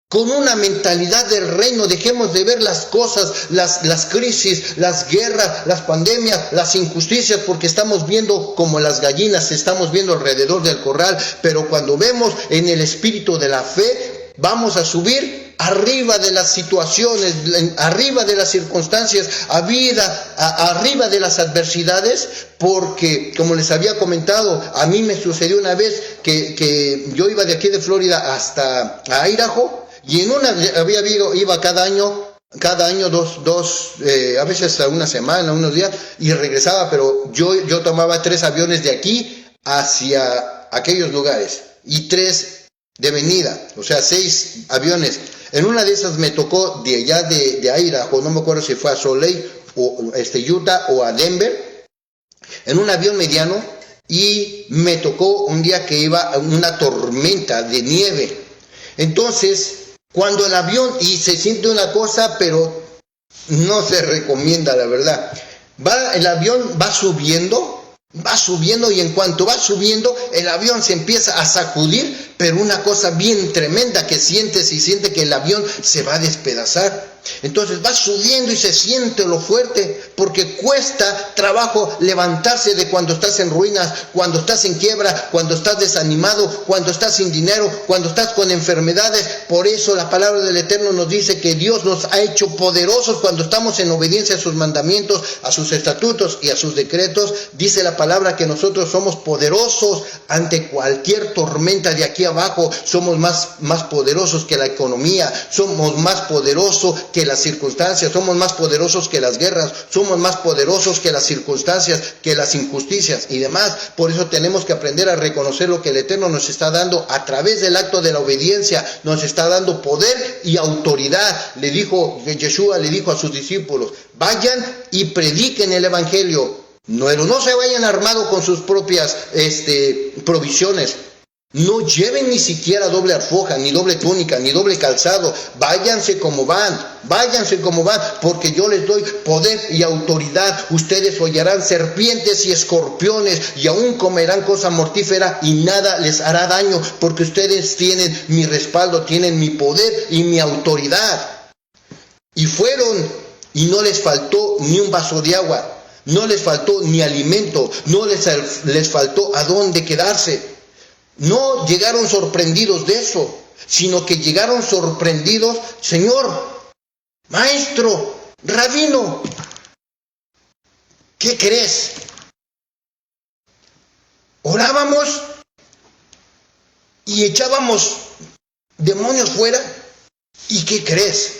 [SPEAKER 1] Con una mentalidad del reino, dejemos de ver las cosas, las crisis, las guerras, las pandemias, las injusticias, porque estamos viendo como las gallinas, estamos viendo alrededor del corral, pero cuando vemos en el espíritu de la fe, vamos a subir arriba de las situaciones, arriba de las circunstancias, arriba de las adversidades, porque como les había comentado, a mí me sucedió una vez que yo iba de aquí de Florida hasta Idaho. y en una iba cada año dos, a veces hasta una semana, unos días, y regresaba, pero yo tomaba 3 aviones de aquí hacia aquellos lugares, y 3 de venida, o sea, 6 aviones. En una de esas me tocó de allá de Idaho, no me acuerdo si fue a Salt Lake, o Utah, o a Denver, en un avión mediano, y me tocó un día que iba una tormenta de nieve. Entonces, cuando el avión, y se siente una cosa, pero no se recomienda, la verdad. El avión va subiendo, y en cuanto va subiendo, el avión se empieza a sacudir, pero una cosa bien tremenda que siente que el avión se va a despedazar. Entonces va subiendo y se siente lo fuerte, porque cuesta trabajo levantarse de cuando estás en ruinas, cuando estás en quiebra, cuando estás desanimado, cuando estás sin dinero, cuando estás con enfermedades. Por eso la palabra del Eterno nos dice que Dios nos ha hecho poderosos cuando estamos en obediencia a sus mandamientos, a sus estatutos y a sus decretos. Dice la palabra que nosotros somos poderosos ante cualquier tormenta de aquí abajo. Somos más poderosos que la economía, somos más poderosos que las circunstancias, somos más poderosos que las guerras, somos más poderosos que las circunstancias, que las injusticias y demás. Por eso tenemos que aprender a reconocer lo que el Eterno nos está dando a través del acto de la obediencia. Nos está dando poder y autoridad. Yeshua le dijo a sus discípulos: vayan y prediquen el evangelio. No se vayan armados con sus propias provisiones. No lleven ni siquiera doble alfoja, ni doble túnica, ni doble calzado. Váyanse como van, porque yo les doy poder y autoridad. Ustedes hollarán serpientes y escorpiones, y aún comerán cosa mortífera, y nada les hará daño, porque ustedes tienen mi respaldo, tienen mi poder y mi autoridad. Y fueron, y no les faltó ni un vaso de agua, no les faltó ni alimento, no les faltó a dónde quedarse. No llegaron sorprendidos de eso, sino que llegaron sorprendidos: Señor, Maestro, Rabino, ¿qué crees? Orábamos y echábamos demonios fuera, ¿y qué crees?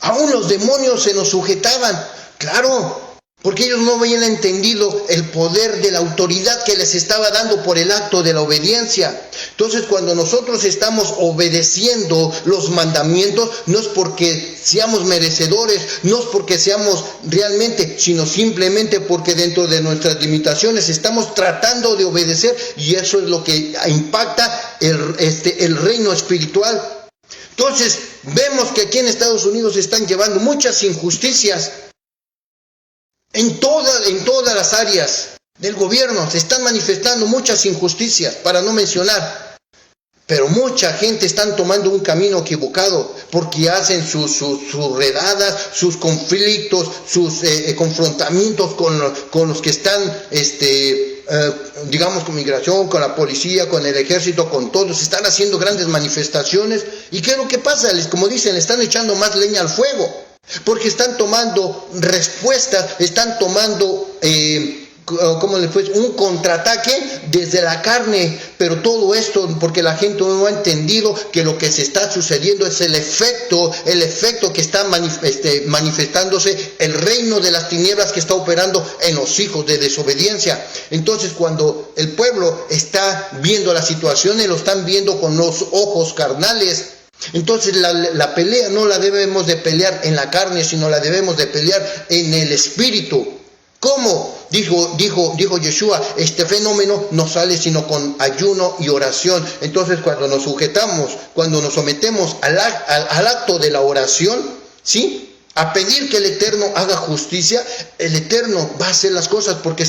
[SPEAKER 1] Aún los demonios se nos sujetaban. Claro, porque ellos no habían entendido el poder de la autoridad que les estaba dando por el acto de la obediencia. Entonces, cuando nosotros estamos obedeciendo los mandamientos, no es porque seamos merecedores, no es porque seamos realmente, sino simplemente porque dentro de nuestras limitaciones estamos tratando de obedecer, y eso es lo que impacta el reino espiritual. Entonces, vemos que aquí en Estados Unidos están llevando muchas injusticias. En todas las áreas del gobierno se están manifestando muchas injusticias, para no mencionar. Pero mucha gente está tomando un camino equivocado, porque hacen sus redadas, sus conflictos, sus confrontamientos con los que están, digamos, con migración, con la policía, con el ejército, con todos. Están haciendo grandes manifestaciones. ¿Y qué es lo que pasa? Como dicen, le están echando más leña al fuego. Porque están tomando respuestas, están tomando un contraataque desde la carne. Pero todo esto porque la gente no ha entendido que lo que se está sucediendo es el efecto que está manifestándose, el reino de las tinieblas que está operando en los hijos de desobediencia. Entonces, cuando el pueblo está viendo las situaciones, lo están viendo con los ojos carnales. Entonces la pelea no la debemos de pelear en la carne, sino la debemos de pelear en el espíritu. ¿Cómo? Dijo Yeshua, este fenómeno no sale sino con ayuno y oración. Entonces, cuando nos sujetamos, cuando nos sometemos al acto de la oración, ¿sí?, a pedir que el Eterno haga justicia, el Eterno va a hacer las cosas, porque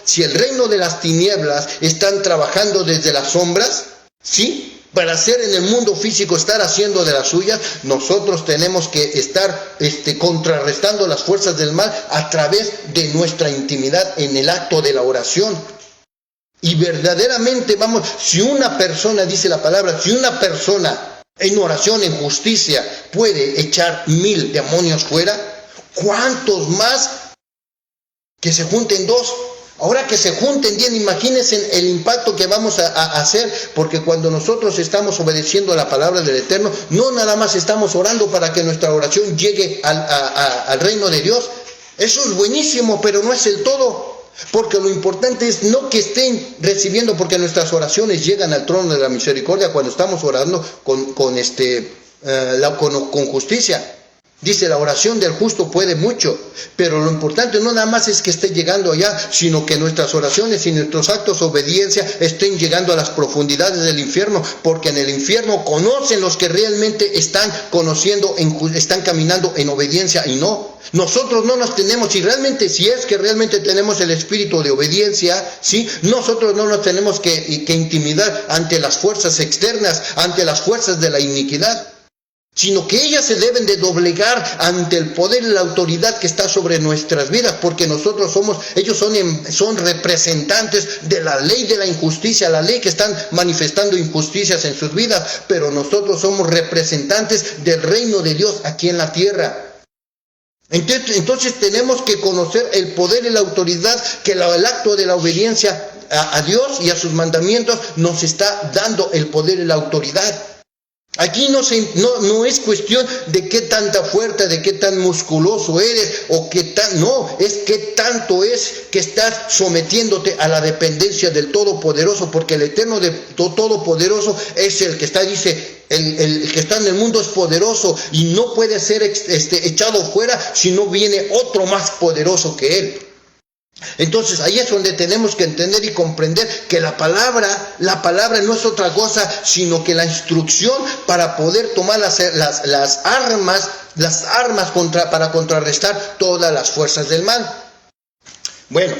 [SPEAKER 1] si el reino de las tinieblas están trabajando desde las sombras, ¿sí?, para hacer en el mundo físico, estar haciendo de las suyas, nosotros tenemos que estar contrarrestando las fuerzas del mal a través de nuestra intimidad en el acto de la oración. Y verdaderamente, si una persona, dice la palabra, si una persona en oración, en justicia, puede echar 1000 demonios fuera, ¿cuántos más que se junten 2? Ahora que se junten bien, imagínense el impacto que vamos a hacer, porque cuando nosotros estamos obedeciendo a la palabra del Eterno, no nada más estamos orando para que nuestra oración llegue al reino de Dios. Eso es buenísimo, pero no es el todo, porque lo importante es no que estén recibiendo, porque nuestras oraciones llegan al trono de la misericordia cuando estamos orando con justicia. Dice, la oración del justo puede mucho, pero lo importante no nada más es que esté llegando allá, sino que nuestras oraciones y nuestros actos de obediencia estén llegando a las profundidades del infierno, porque en el infierno conocen los que realmente están conociendo, están caminando en obediencia y no. Nosotros no nos tenemos, y realmente si es que realmente tenemos el espíritu de obediencia, ¿sí? Nosotros no nos tenemos que intimidar ante las fuerzas externas, ante las fuerzas de la iniquidad, sino que ellas se deben de doblegar ante el poder y la autoridad que está sobre nuestras vidas, porque ellos son representantes de la ley de la injusticia, la ley que están manifestando injusticias en sus vidas, pero nosotros somos representantes del reino de Dios aquí en la tierra. Entonces tenemos que conocer el poder y la autoridad que el acto de la obediencia a Dios y a sus mandamientos nos está dando el poder y la autoridad. Aquí no es cuestión de qué tanta fuerza, de qué tan musculoso eres, no, es qué tanto es que estás sometiéndote a la dependencia del Todopoderoso, porque el Eterno de Todopoderoso es el que está, dice, el que está en el mundo es poderoso y no puede ser echado fuera si no viene otro más poderoso que él. Entonces ahí es donde tenemos que entender y comprender que la palabra no es otra cosa sino que la instrucción para poder tomar las armas para contrarrestar todas las fuerzas del mal. Bueno,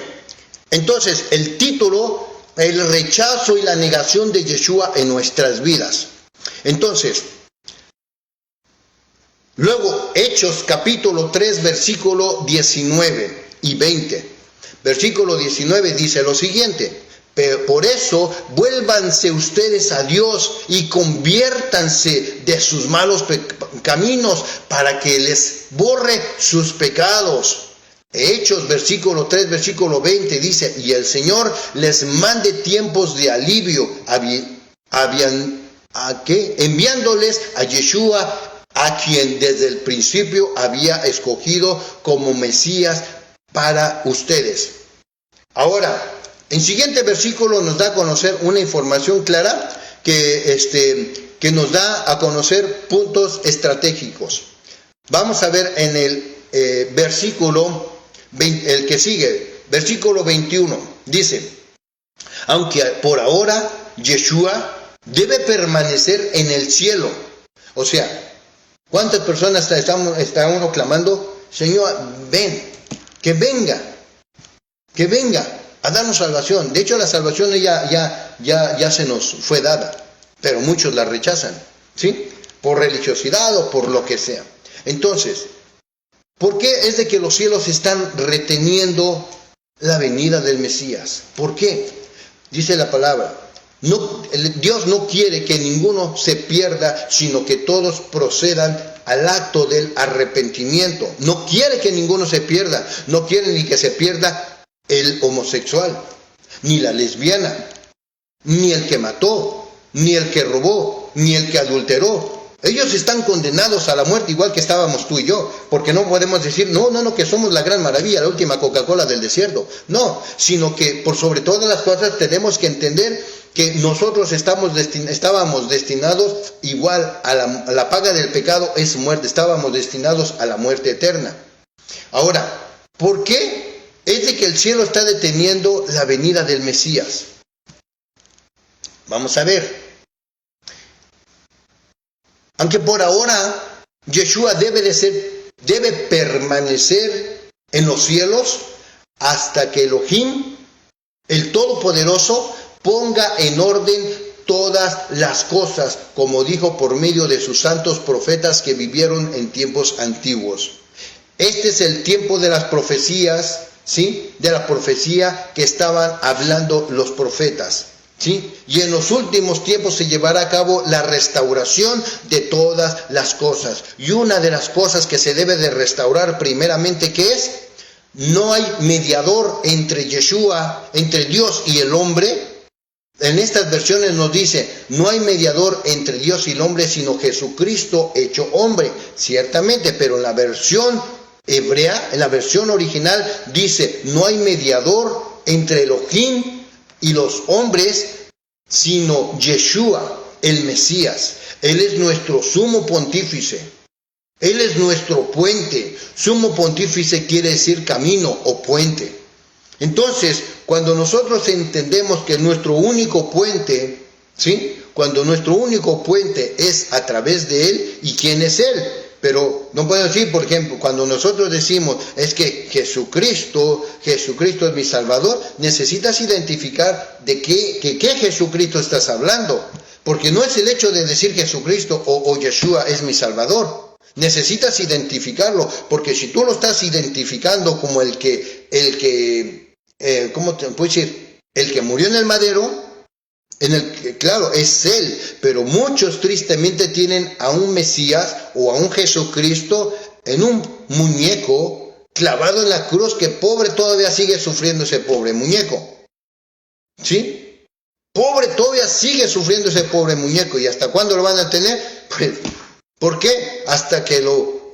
[SPEAKER 1] entonces el título, el rechazo y la negación de Yeshua en nuestras vidas. Entonces, luego Hechos capítulo 3 versículo 19 y 20. Versículo 19 dice lo siguiente: por eso vuélvanse ustedes a Dios y conviértanse de sus malos caminos para que les borre sus pecados. Hechos versículo 3 versículo 20 dice: y el Señor les mande tiempos de alivio, enviándoles a Yeshua, a quien desde el principio había escogido como Mesías para ustedes. Ahora, el siguiente versículo nos da a conocer una información clara que nos da a conocer puntos estratégicos. Vamos a ver en el versículo 20, el que sigue, versículo 21, dice: aunque por ahora Yeshua debe permanecer en el cielo. O sea, ¿cuántas personas está uno clamando? Señor, ven, que venga a darnos salvación. De hecho, la salvación ya se nos fue dada, pero muchos la rechazan, ¿sí? Por religiosidad o por lo que sea. Entonces, ¿por qué es de que los cielos están reteniendo la venida del Mesías? ¿Por qué? Dice la palabra, Dios no quiere que ninguno se pierda, sino que todos procedan al acto del arrepentimiento. No quiere que ninguno se pierda. No quiere ni que se pierda el homosexual, ni la lesbiana, ni el que mató, ni el que robó, ni el que adulteró. Ellos están condenados a la muerte igual que estábamos tú y yo, porque no podemos decir, no, que somos la gran maravilla, la última Coca-Cola del desierto. No, sino que por sobre todas las cosas tenemos que entender que nosotros estábamos destinados igual a la paga del pecado es muerte, estábamos destinados a la muerte eterna. Ahora, ¿por qué es de que el cielo está deteniendo la venida del Mesías? Vamos a ver. Aunque por ahora Yeshua debe permanecer en los cielos hasta que Elohim, el Todopoderoso, ponga en orden todas las cosas, como dijo por medio de sus santos profetas que vivieron en tiempos antiguos. Este es el tiempo de las profecías, ¿sí? De la profecía que estaban hablando los profetas, ¿sí? Y en los últimos tiempos se llevará a cabo la restauración de todas las cosas. Y una de las cosas que se debe de restaurar primeramente, ¿qué es? no hay mediador entre Yeshua, entre Dios y el hombre. En estas versiones nos dice, no hay mediador entre Dios y el hombre, sino Jesucristo hecho hombre. Ciertamente, pero en la versión hebrea, en la versión original, dice, no hay mediador entre Elohim y los hombres, sino Yeshua, el Mesías. Él es nuestro sumo pontífice. Él es nuestro puente. Sumo pontífice quiere decir camino o puente. Entonces, cuando nosotros entendemos que nuestro único puente, ¿sí? Cuando nuestro único puente es a través de Él, ¿y quién es Él? Pero no puedo decir, por ejemplo, cuando nosotros decimos, es que Jesucristo es mi Salvador, necesitas identificar de qué Jesucristo estás hablando. Porque no es el hecho de decir Jesucristo o Yeshua es mi Salvador. Necesitas identificarlo, porque si tú lo estás identificando como el que ¿cómo te puedo decir? El que murió en el madero, claro, es Él, pero muchos tristemente tienen a un Mesías o a un Jesucristo en un muñeco clavado en la cruz, que pobre todavía sigue sufriendo ese pobre muñeco. ¿Sí? Pobre todavía sigue sufriendo ese pobre muñeco. ¿Y hasta cuándo lo van a tener? Pues, ¿por qué? Hasta que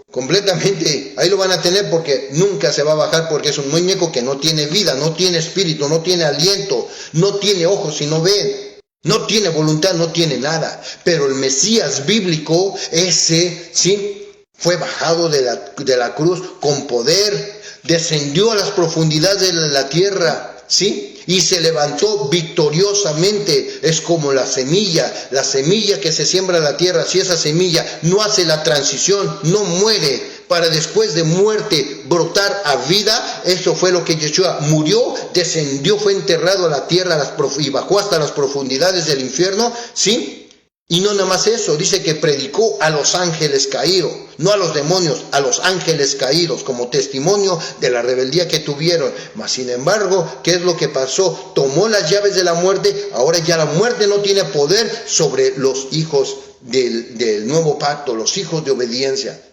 [SPEAKER 1] completamente, ahí lo van a tener, porque nunca se va a bajar, porque es un muñeco que no tiene vida, no tiene espíritu, no tiene aliento, no tiene ojos y no ve, no tiene voluntad, no tiene nada. Pero el Mesías bíblico, ese, sí, fue bajado de la cruz con poder, descendió a las profundidades de la tierra, sí, y se levantó victoriosamente. Es como la semilla que se siembra en la tierra. Si esa semilla no hace la transición, no muere, para después de muerte brotar a vida, eso fue lo que Yeshua murió, descendió, fue enterrado a la tierra y bajó hasta las profundidades del infierno, ¿sí? Y no nada más eso, dice que predicó a los ángeles caídos, no a los demonios, a los ángeles caídos, como testimonio de la rebeldía que tuvieron. Mas sin embargo, ¿qué es lo que pasó? Tomó las llaves de la muerte. Ahora ya la muerte no tiene poder sobre los hijos del nuevo pacto, los hijos de obediencia.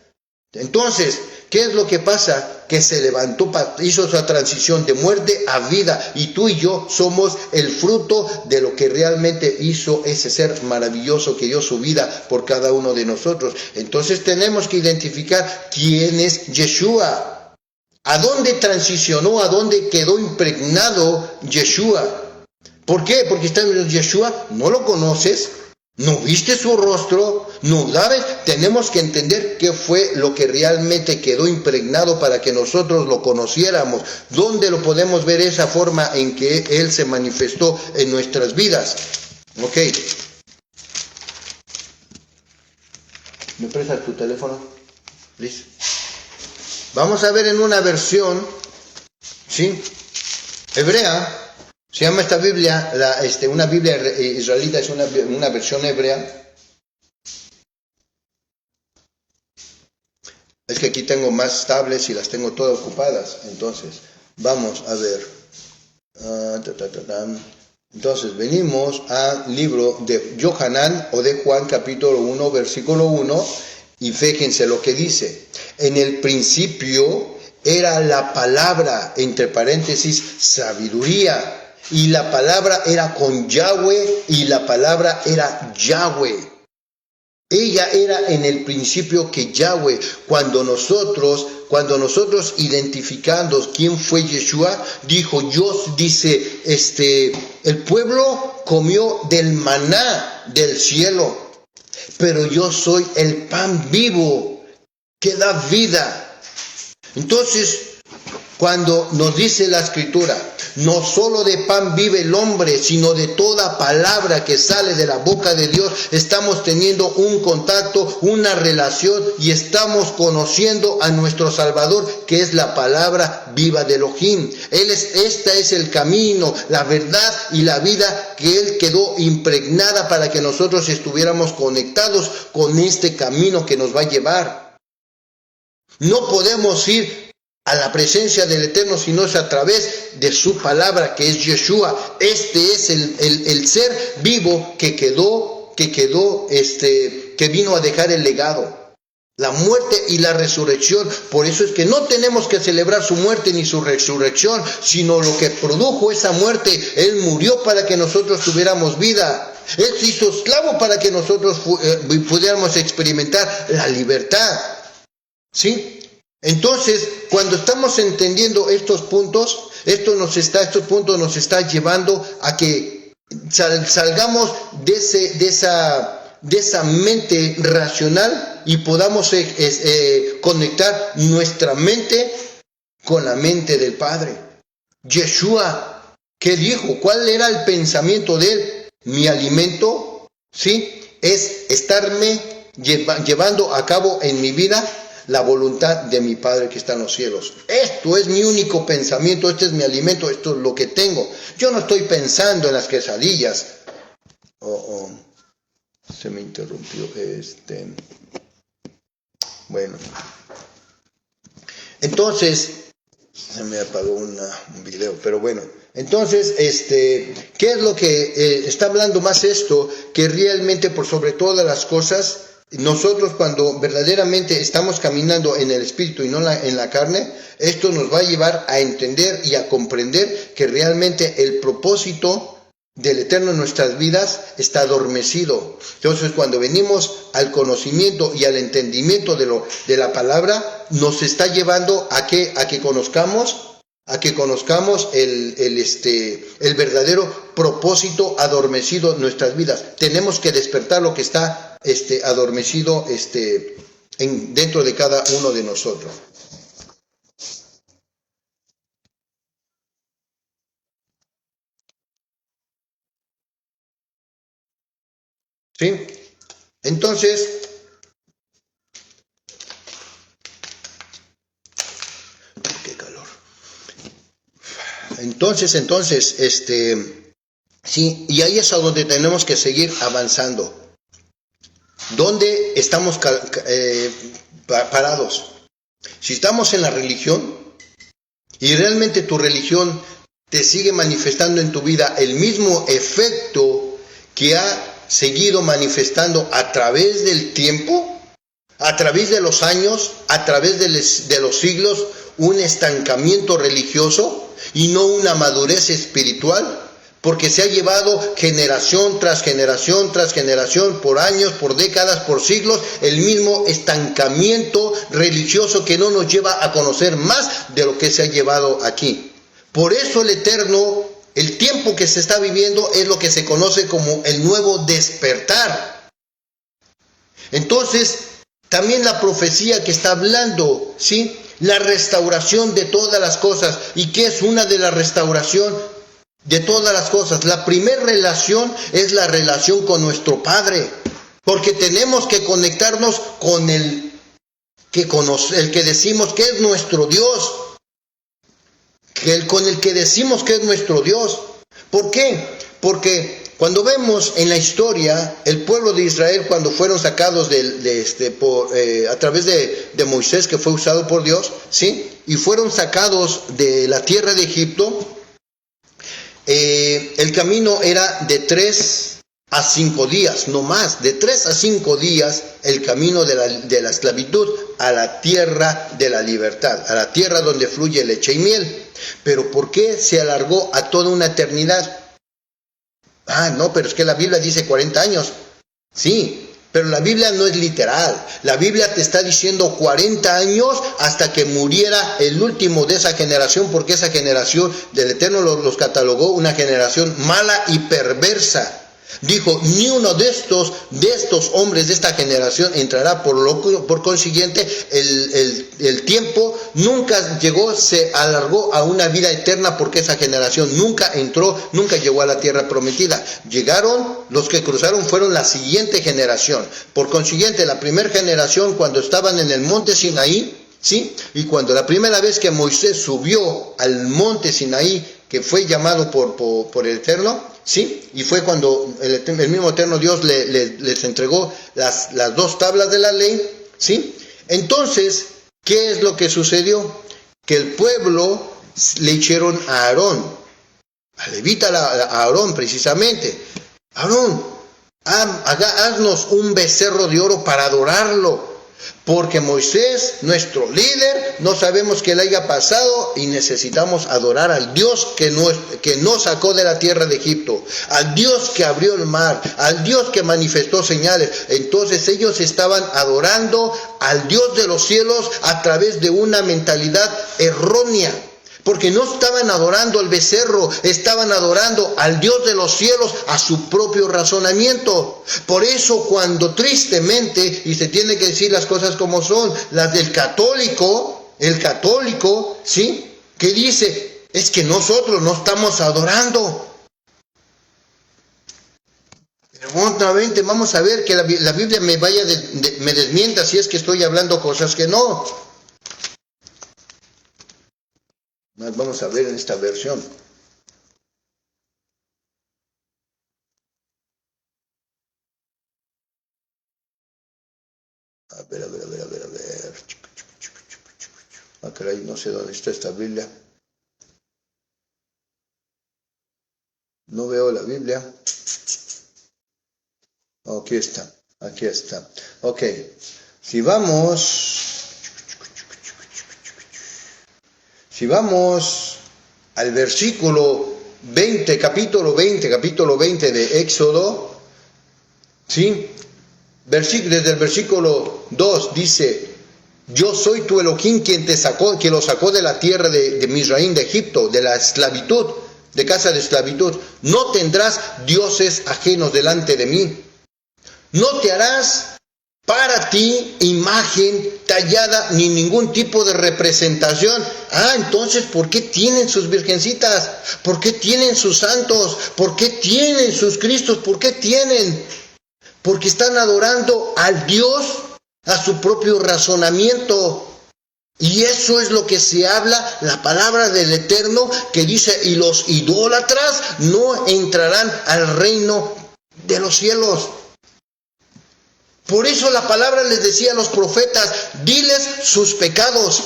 [SPEAKER 1] Entonces, ¿qué es lo que pasa? Que se levantó, hizo esa transición de muerte a vida, y tú y yo somos el fruto de lo que realmente hizo ese ser maravilloso que dio su vida por cada uno de nosotros. Entonces tenemos que identificar quién es Yeshua, a dónde transicionó, a dónde quedó impregnado Yeshua. ¿Por qué? Porque está en Yeshua, no lo conoces, no viste su rostro, no sabes. Tenemos que entender qué fue lo que realmente quedó impregnado para que nosotros lo conociéramos. ¿Dónde lo podemos ver esa forma en que Él se manifestó en nuestras vidas? Ok. ¿Me prestas tu teléfono? Please. Vamos a ver en una versión, ¿sí?, hebrea. Se llama esta Biblia, una Biblia israelita, es una versión hebrea. Es que aquí tengo más tablets y las tengo todas ocupadas. Entonces, vamos a ver. Entonces, venimos al libro de Yohanan o de Juan, capítulo 1, versículo 1. Y fíjense lo que dice. En el principio era la palabra, entre paréntesis, sabiduría. Y la palabra era con Yahweh, y la palabra era Yahweh. Ella era en el principio que Yahweh. Cuando nosotros identificando quién fue Yeshua, dice, el pueblo comió del maná del cielo, pero yo soy el pan vivo que da vida. Entonces, cuando nos dice la Escritura, no solo de pan vive el hombre, sino de toda palabra que sale de la boca de Dios, estamos teniendo un contacto, una relación, y estamos conociendo a nuestro Salvador, que es la palabra viva de Elohim. Este es el camino, la verdad y la vida que Él quedó impregnada para que nosotros estuviéramos conectados con este camino que nos va a llevar. No podemos ir a la presencia del Eterno si no es a través de su palabra, que es Yeshua. Este es el ser vivo que vino a dejar el legado. La muerte y la resurrección. Por eso es que no tenemos que celebrar su muerte ni su resurrección, sino lo que produjo esa muerte. Él murió para que nosotros tuviéramos vida. Él se hizo esclavo para que nosotros pudiéramos experimentar la libertad. ¿Sí? Entonces, cuando estamos entendiendo estos puntos, estos puntos nos están llevando a que salgamos de esa mente racional y podamos conectar nuestra mente con la mente del Padre. Yeshua, ¿qué dijo? ¿Cuál era el pensamiento de él? Mi alimento, ¿sí?, es estarme llevando a cabo en mi vida la voluntad de mi Padre que está en los cielos. Esto es mi único pensamiento, este es mi alimento, esto es lo que tengo. Yo no estoy pensando en las quesadillas. Se me interrumpió. Bueno. Entonces, se me apagó un video, pero bueno. Entonces, ¿qué es lo que está hablando más esto? Que realmente, por sobre todas las cosas, nosotros cuando verdaderamente estamos caminando en el Espíritu y no en la carne, esto nos va a llevar a entender y a comprender que realmente el propósito del Eterno en nuestras vidas está adormecido. Entonces, cuando venimos al conocimiento y al entendimiento de la palabra, nos está llevando a que conozcamos el verdadero propósito adormecido en nuestras vidas. Tenemos que despertar lo que está adormecido dentro de cada uno de nosotros. ¿Sí? Entonces, qué calor. Entonces, sí, y ahí es a donde tenemos que seguir avanzando. ¿Dónde estamos parados? Si estamos en la religión y realmente tu religión te sigue manifestando en tu vida el mismo efecto que ha seguido manifestando a través del tiempo, a través de los años, a través de los siglos, un estancamiento religioso y no una madurez espiritual, porque se ha llevado generación tras generación tras generación, por años, por décadas, por siglos, el mismo estancamiento religioso que no nos lleva a conocer más de lo que se ha llevado aquí. Por eso el Eterno, el tiempo que se está viviendo es lo que se conoce como el nuevo despertar. Entonces, también la profecía que está hablando, ¿sí?, la restauración de todas las cosas. ¿Y qué es una de la restauración de todas las cosas? La primera relación es la relación con nuestro Padre, porque tenemos que conectarnos con el que decimos que es nuestro Dios, con el que decimos que es nuestro Dios. ¿Por qué? Porque cuando vemos en la historia el pueblo de Israel, cuando fueron sacados a través de Moisés, que fue usado por Dios, ¿sí?, y fueron sacados de la tierra de Egipto, el camino era de 3 a 5 días, no más, de 3 a 5 días el camino de la esclavitud a la tierra de la libertad, a la tierra donde fluye leche y miel. Pero ¿por qué se alargó a toda una eternidad? No, pero es que la Biblia dice 40 años. Sí, pero la Biblia no es literal. La Biblia te está diciendo 40 años hasta que muriera el último de esa generación, porque esa generación del Eterno los catalogó una generación mala y perversa. Dijo, ni uno de estos hombres de esta generación entrará. Por consiguiente, el tiempo nunca se alargó a una vida eterna, porque esa generación nunca entró, nunca llegó a la tierra prometida. Los que cruzaron fueron la siguiente generación. Por consiguiente, la primera generación, cuando estaban en el monte Sinaí, ¿sí?, y cuando la primera vez que Moisés subió al monte Sinaí, que fue llamado por el Eterno, ¿sí?, y fue cuando el mismo Eterno Dios les entregó las 2 tablas de la ley, ¿sí? Entonces, ¿qué es lo que sucedió? Que el pueblo le hicieron a Aarón, a levita, a Aarón precisamente. Aarón, haznos un becerro de oro para adorarlo. Porque Moisés, nuestro líder, no sabemos qué le haya pasado y necesitamos adorar al Dios que nos sacó de la tierra de Egipto, al Dios que abrió el mar, al Dios que manifestó señales. Entonces ellos estaban adorando al Dios de los cielos a través de una mentalidad errónea. Porque no estaban adorando al becerro, estaban adorando al Dios de los cielos a su propio razonamiento. Por eso cuando tristemente, y se tiene que decir las cosas como son, las del católico, el católico, ¿sí? Que dice, es que nosotros no estamos adorando. Pero otra vez vamos a ver que la Biblia me desmienta si es que estoy hablando cosas que no. Vamos a ver en esta versión. A ver. Ah, caray, no sé dónde está esta Biblia. No veo la Biblia. Aquí está. Ok, si vamos al versículo 20, capítulo 20 de Éxodo, ¿sí? Desde el versículo 2 dice, yo soy tu Elohim quien lo sacó de la tierra de Misraim, de Egipto, de la esclavitud, de casa de esclavitud. No tendrás dioses ajenos delante de mí. No te harás para ti imagen tallada ni ningún tipo de representación. Entonces, ¿por qué tienen sus virgencitas? ¿Por qué tienen sus santos? ¿Por qué tienen sus cristos? ¿Por qué tienen? Porque están adorando al Dios a su propio razonamiento. Y eso es lo que se habla, la palabra del Eterno, que dice, y los idólatras no entrarán al reino de los cielos. Por eso la palabra les decía a los profetas, diles sus pecados.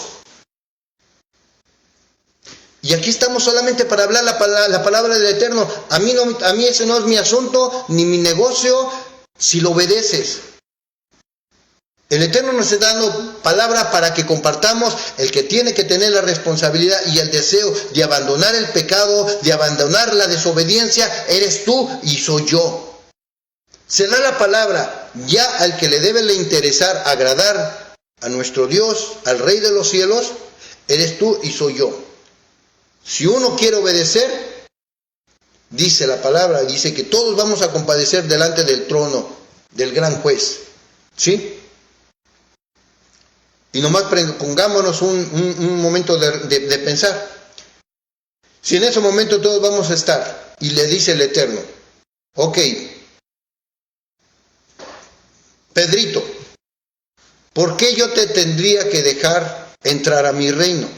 [SPEAKER 1] Y aquí estamos solamente para hablar la palabra del Eterno. A mí ese no es mi asunto, ni mi negocio, si lo obedeces. El Eterno nos está dando palabra para que compartamos. El que tiene que tener la responsabilidad y el deseo de abandonar el pecado, de abandonar la desobediencia, eres tú y soy yo. Se da la palabra, ya al que le debe interesar agradar a nuestro Dios, al Rey de los cielos, eres tú y soy yo. Si uno quiere obedecer, dice la palabra, dice que todos vamos a compadecer delante del trono del gran juez, ¿sí? Y nomás pongámonos un momento de pensar. Si en ese momento todos vamos a estar, y le dice el Eterno, ok, Pedrito, ¿por qué yo te tendría que dejar entrar a mi reino?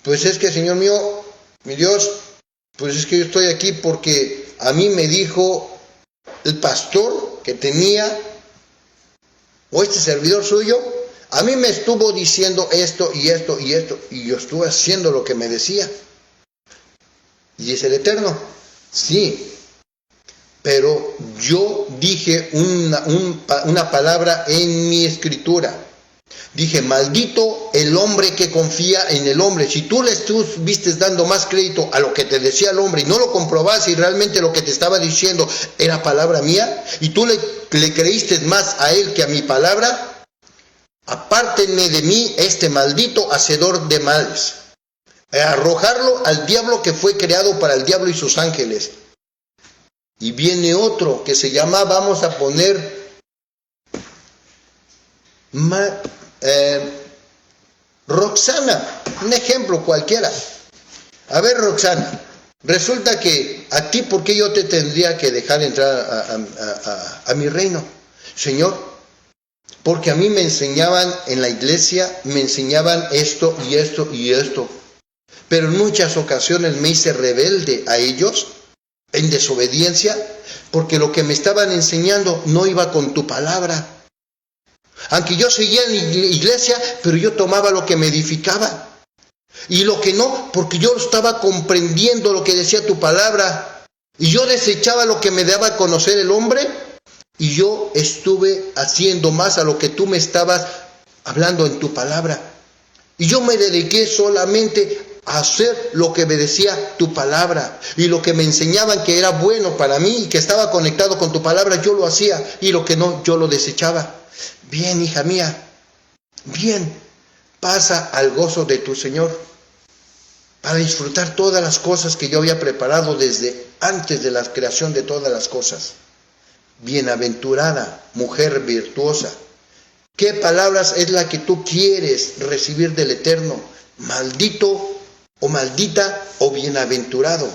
[SPEAKER 1] Pues es que, Señor mío, mi Dios, pues es que yo estoy aquí porque a mí me dijo el pastor que tenía, o este servidor suyo, a mí me estuvo diciendo esto, y yo estuve haciendo lo que me decía. Y dice el Eterno, sí, pero yo dije una palabra en mi escritura. Dije, maldito el hombre que confía en el hombre. Si tú le estuviste dando más crédito a lo que te decía el hombre y no lo comprobas y realmente lo que te estaba diciendo era palabra mía, y tú le creíste más a él que a mi palabra, apártenme de mí este maldito hacedor de males. Arrojarlo al diablo que fue creado para el diablo y sus ángeles. Y viene otro que se llama, vamos a poner, Roxana, un ejemplo cualquiera. A ver, Roxana, resulta que a ti, ¿por qué yo te tendría que dejar entrar a mi reino? Señor, porque a mí me enseñaban en la iglesia, me enseñaban esto y esto y esto. Pero en muchas ocasiones me hice rebelde a ellos, en desobediencia, porque lo que me estaban enseñando no iba con tu palabra. Aunque yo seguía en la iglesia, pero yo tomaba lo que me edificaba. Y lo que no, porque yo estaba comprendiendo lo que decía tu palabra. Y yo desechaba lo que me daba a conocer el hombre, y yo estuve haciendo más a lo que tú me estabas hablando en tu palabra. Y yo me dediqué solamente a hacer lo que me decía tu palabra. Y lo que me enseñaban que era bueno para mí y que estaba conectado con tu palabra, yo lo hacía. Y lo que no, yo lo desechaba. Bien, hija mía, bien, pasa al gozo de tu Señor para disfrutar todas las cosas que yo había preparado desde antes de la creación de todas las cosas. Bienaventurada, mujer virtuosa. ¿Qué palabras es la que tú quieres recibir del Eterno? Maldito o maldita o bienaventurado.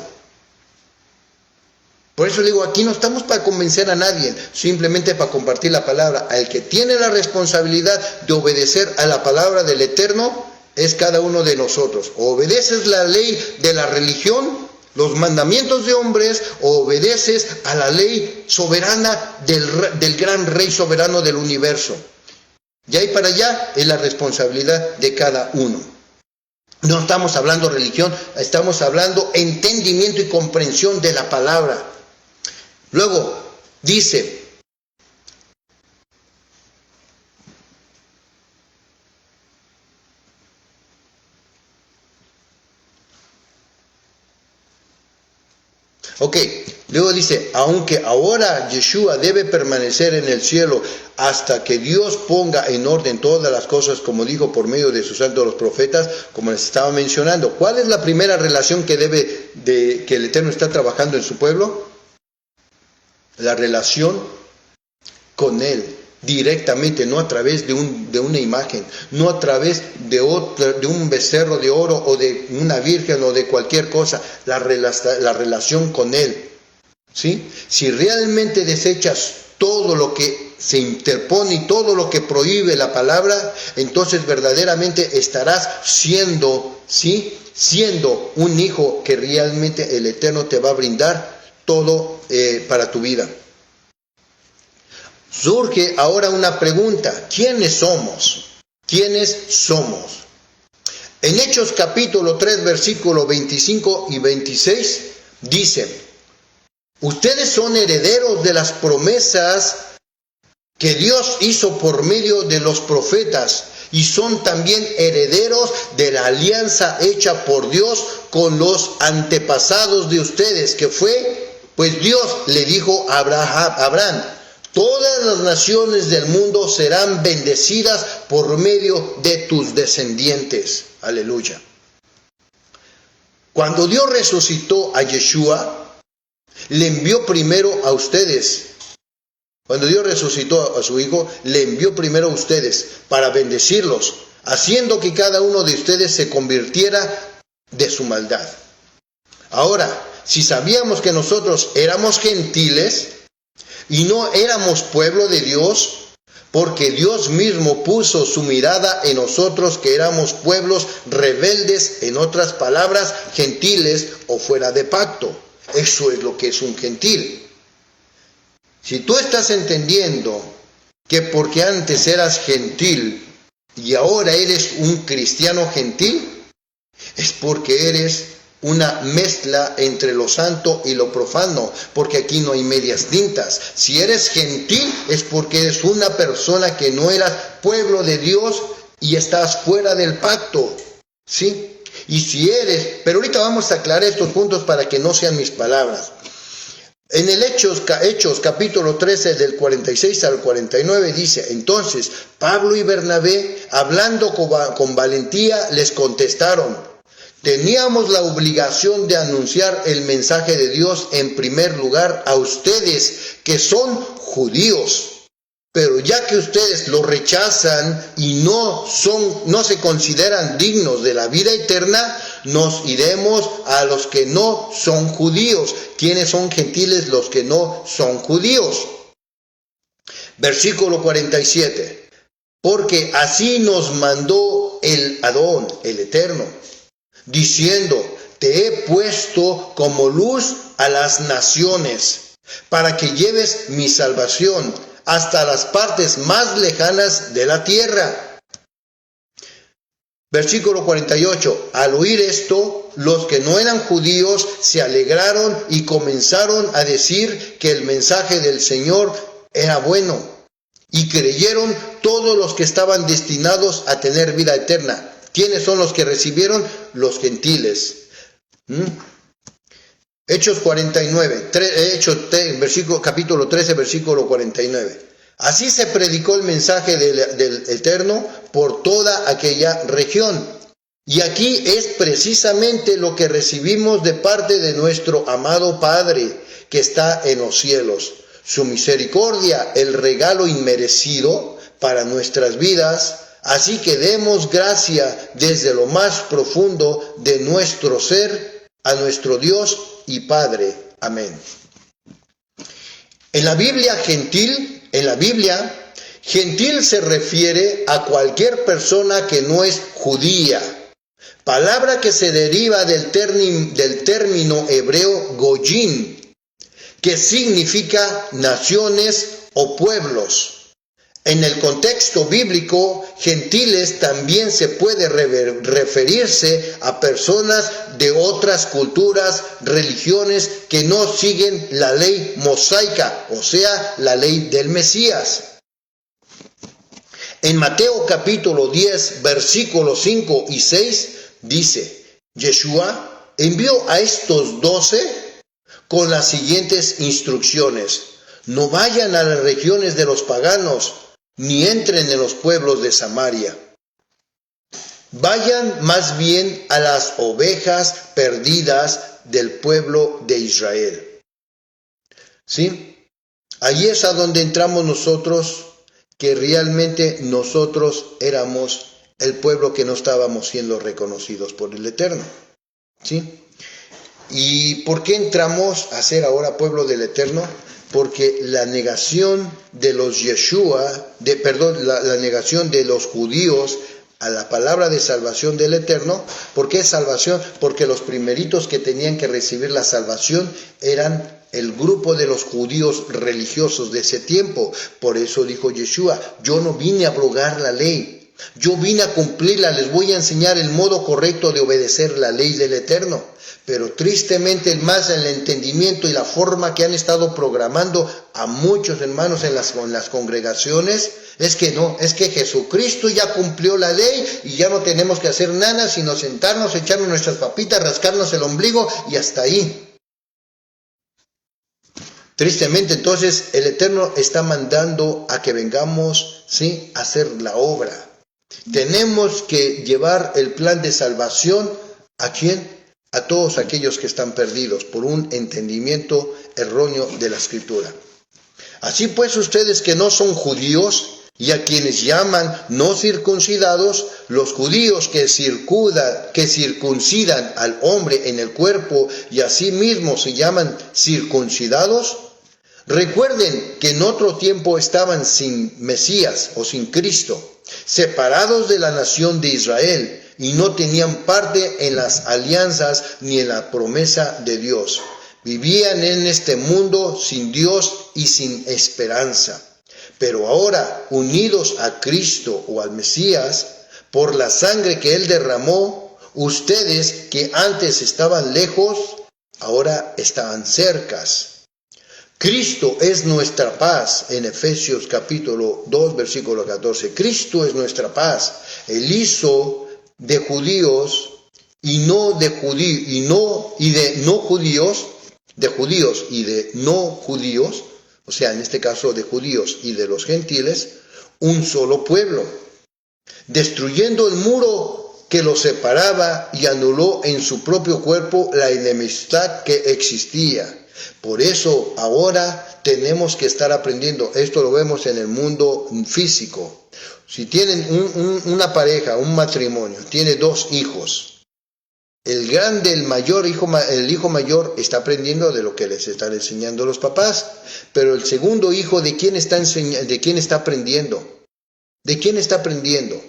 [SPEAKER 1] Por eso le digo, aquí no estamos para convencer a nadie, simplemente para compartir la palabra. Al que tiene la responsabilidad de obedecer a la palabra del Eterno es cada uno de nosotros. O obedeces la ley de la religión, los mandamientos de hombres, o obedeces a la ley soberana del gran Rey soberano del universo. Y ahí para allá es la responsabilidad de cada uno. No estamos hablando religión, estamos hablando entendimiento y comprensión de la palabra. Luego dice, luego dice, aunque ahora Yeshua debe permanecer en el cielo hasta que Dios ponga en orden todas las cosas, como dijo por medio de sus santos los profetas, como les estaba mencionando. ¿Cuál es la primera relación que que el Eterno está trabajando en su pueblo? La relación con Él, directamente, no a través de una imagen, no a través de un becerro de oro o de una virgen o de cualquier cosa, la relación con Él. ¿Sí? Si realmente desechas todo lo que se interpone y todo lo que prohíbe la palabra, entonces verdaderamente estarás siendo un hijo que realmente el Eterno te va a brindar todo para tu vida. Surge ahora una pregunta: ¿quiénes somos? ¿Quiénes somos? En Hechos capítulo 3, versículo 25 y 26 dice: ustedes son herederos de las promesas que Dios hizo por medio de los profetas, y son también herederos de la alianza hecha por Dios con los antepasados de ustedes, que fue, pues Dios le dijo a Abraham: todas las naciones del mundo serán bendecidas por medio de tus descendientes. Aleluya. Cuando Dios resucitó a Yeshua, le envió primero a ustedes. Cuando Dios resucitó a su Hijo, le envió primero a ustedes para bendecirlos, haciendo que cada uno de ustedes se convirtiera de su maldad. Ahora, si sabíamos que nosotros éramos gentiles y no éramos pueblo de Dios, porque Dios mismo puso su mirada en nosotros, que éramos pueblos rebeldes, en otras palabras, gentiles o fuera de pacto. Eso es lo que es un gentil. Si tú estás entendiendo que porque antes eras gentil y ahora eres un cristiano gentil, es porque eres una mezcla entre lo santo y lo profano, porque aquí no hay medias tintas. Si eres gentil es porque eres una persona que no eras pueblo de Dios y estás fuera del pacto, ¿sí? Y si eres, pero ahorita vamos a aclarar estos puntos para que no sean mis palabras. En el Hechos capítulo 13 del 46 al 49 dice: entonces Pablo y Bernabé, hablando con valentía, les contestaron: teníamos la obligación de anunciar el mensaje de Dios en primer lugar a ustedes que son judíos. Pero ya que ustedes lo rechazan y no se consideran dignos de la vida eterna, nos iremos a los que no son judíos. ¿Quiénes son gentiles? Los que no son judíos. Versículo 47. Porque así nos mandó el Adón, el Eterno, diciendo: te he puesto como luz a las naciones, para que lleves mi salvación hasta las partes más lejanas de la tierra. Versículo 48. Al oír esto, los que no eran judíos se alegraron y comenzaron a decir que el mensaje del Señor era bueno, y creyeron todos los que estaban destinados a tener vida eterna. ¿Quiénes son los que recibieron? Los gentiles. Hechos 49, capítulo 13, versículo 49. Así se predicó el mensaje del Eterno por toda aquella región. Y aquí es precisamente lo que recibimos de parte de nuestro amado Padre que está en los cielos. Su misericordia, el regalo inmerecido para nuestras vidas. Así que demos gracia desde lo más profundo de nuestro ser a nuestro Dios y Padre. Amén. En la Biblia, gentil se refiere a cualquier persona que no es judía, palabra que se deriva del término hebreo goyim, que significa naciones o pueblos. En el contexto bíblico, gentiles también se puede referirse a personas de otras culturas, religiones que no siguen la ley mosaica, o sea, la ley del Mesías. En Mateo capítulo 10, versículos 5 y 6, dice, Yeshua envió a estos 12 con las siguientes instrucciones: no vayan a las regiones de los paganos, ni entren en los pueblos de Samaria. Vayan más bien a las ovejas perdidas del pueblo de Israel. ¿Sí? Ahí es a donde entramos nosotros, que realmente nosotros éramos el pueblo que no estábamos siendo reconocidos por el Eterno. ¿Sí? ¿Y por qué entramos a ser ahora pueblo del Eterno? Porque la negación de los la negación de los judíos a la palabra de salvación del Eterno. ¿Por qué salvación? Porque los primeritos que tenían que recibir la salvación eran el grupo de los judíos religiosos de ese tiempo. Por eso dijo Yeshua, yo no vine a abrogar la ley, yo vine a cumplirla, les voy a enseñar el modo correcto de obedecer la ley del Eterno. Pero tristemente más el entendimiento y la forma que han estado programando a muchos hermanos en las congregaciones es que no, es que Jesucristo ya cumplió la ley y ya no tenemos que hacer nada sino sentarnos, echarnos nuestras papitas, rascarnos el ombligo y hasta ahí. Tristemente entonces el Eterno está mandando a que vengamos, ¿sí?, a hacer la obra. Tenemos que llevar el plan de salvación ¿a quién? A todos aquellos que están perdidos por un entendimiento erróneo de la Escritura. Así pues, ustedes que no son judíos y a quienes llaman no circuncidados, los judíos que circuncidan al hombre en el cuerpo y asimismo se llaman circuncidados, recuerden que en otro tiempo estaban sin Mesías o sin Cristo, separados de la nación de Israel, y no tenían parte en las alianzas ni en la promesa de Dios. Vivían en este mundo sin Dios y sin esperanza. Pero ahora, unidos a Cristo o al Mesías, por la sangre que Él derramó, ustedes que antes estaban lejos, ahora estaban cercas. Cristo es nuestra paz, en Efesios capítulo 2, versículo 14. Cristo es nuestra paz. Él hizo de judíos y de no judíos, o sea, en este caso de judíos y de los gentiles, un solo pueblo, destruyendo el muro que los separaba y anuló en su propio cuerpo la enemistad que existía. Por eso ahora tenemos que estar aprendiendo. Esto lo vemos en el mundo físico. Si tienen una pareja, un matrimonio, tiene 2 hijos, el hijo mayor está aprendiendo de lo que les están enseñando los papás, pero el segundo hijo, ¿de quién está aprendiendo? ¿De quién está aprendiendo?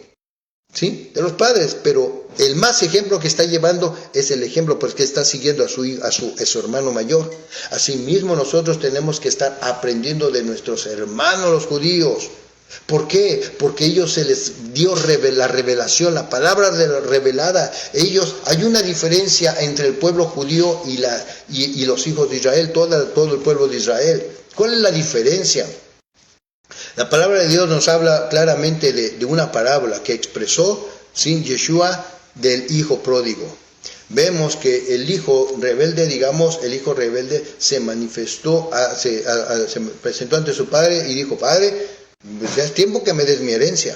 [SPEAKER 1] ¿Sí? De los padres, pero el más ejemplo que está llevando es el ejemplo pues que está siguiendo a su hermano mayor. Asimismo nosotros tenemos que estar aprendiendo de nuestros hermanos los judíos. ¿Por qué? Porque ellos se les dio la revelación, la palabra revelada. Hay una diferencia entre el pueblo judío y los hijos de Israel, todo el pueblo de Israel. ¿Cuál es la diferencia? La palabra de Dios nos habla claramente de una parábola que expresó, ¿sí?, Yeshua, del hijo pródigo. Vemos que el hijo rebelde, el hijo rebelde se manifestó, se presentó ante su padre y dijo: Padre, ya es tiempo que me des mi herencia.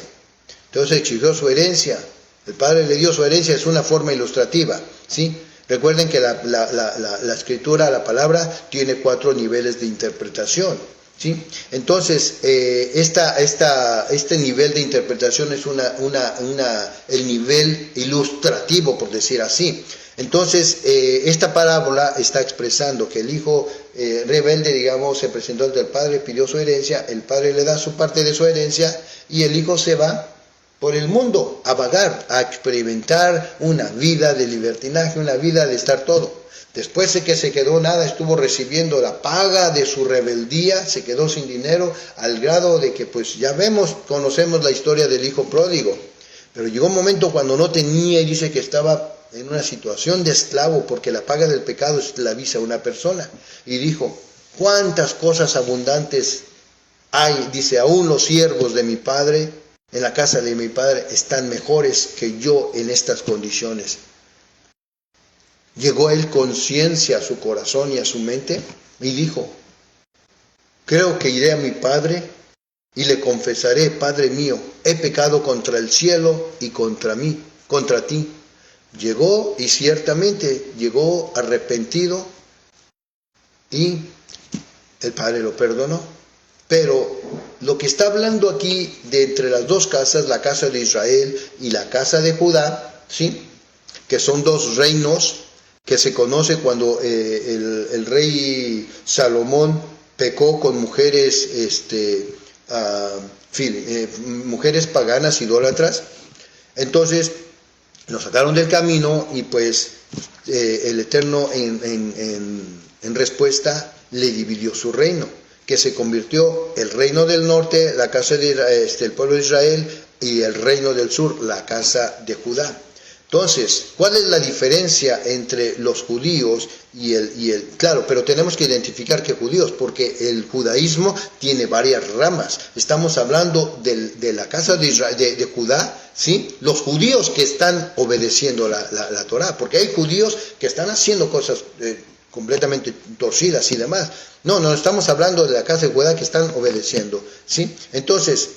[SPEAKER 1] Entonces exigió su herencia. El padre le dio su herencia, es una forma ilustrativa, ¿sí? Recuerden que la escritura, la palabra, tiene 4 niveles de interpretación, ¿sí? Entonces, este nivel de interpretación es el nivel ilustrativo, por decir así. Entonces, esta parábola está expresando que el hijo rebelde, se presentó ante el padre, pidió su herencia, el padre le da su parte de su herencia y el hijo se va por el mundo a vagar, a experimentar una vida de libertinaje, una vida de estar todo. Después de que se quedó nada, estuvo recibiendo la paga de su rebeldía, se quedó sin dinero, al grado de que pues ya conocemos la historia del hijo pródigo. Pero llegó un momento cuando no tenía y dice que estaba en una situación de esclavo, porque la paga del pecado esclaviza a una persona. Y dijo: cuántas cosas abundantes hay, dice, aún los siervos de mi padre, en la casa de mi padre, están mejores que yo en estas condiciones. Llegó él conciencia a su corazón y a su mente y dijo: creo que iré a mi padre y le confesaré: Padre mío, he pecado contra el cielo y contra ti. Llegó y ciertamente llegó arrepentido y el padre lo perdonó. Pero lo que está hablando aquí de entre las dos casas, la casa de Israel y la casa de Judá, ¿sí?, que son 2 reinos, que se conoce cuando el rey Salomón pecó con mujeres, mujeres paganas, idólatras. Entonces lo sacaron del camino y pues el Eterno en respuesta le dividió su reino, que se convirtió el reino del norte, la casa de el pueblo de Israel, y el reino del sur, la casa de Judá. Entonces, ¿cuál es la diferencia entre los judíos y el? Claro, pero tenemos que identificar que judíos, porque el judaísmo tiene varias ramas. Estamos hablando de la casa de Israel, de Judá, ¿sí? Los judíos que están obedeciendo la Torá, porque hay judíos que están haciendo cosas completamente torcidas y demás. No estamos hablando de la casa de Judá que están obedeciendo, ¿sí? Entonces,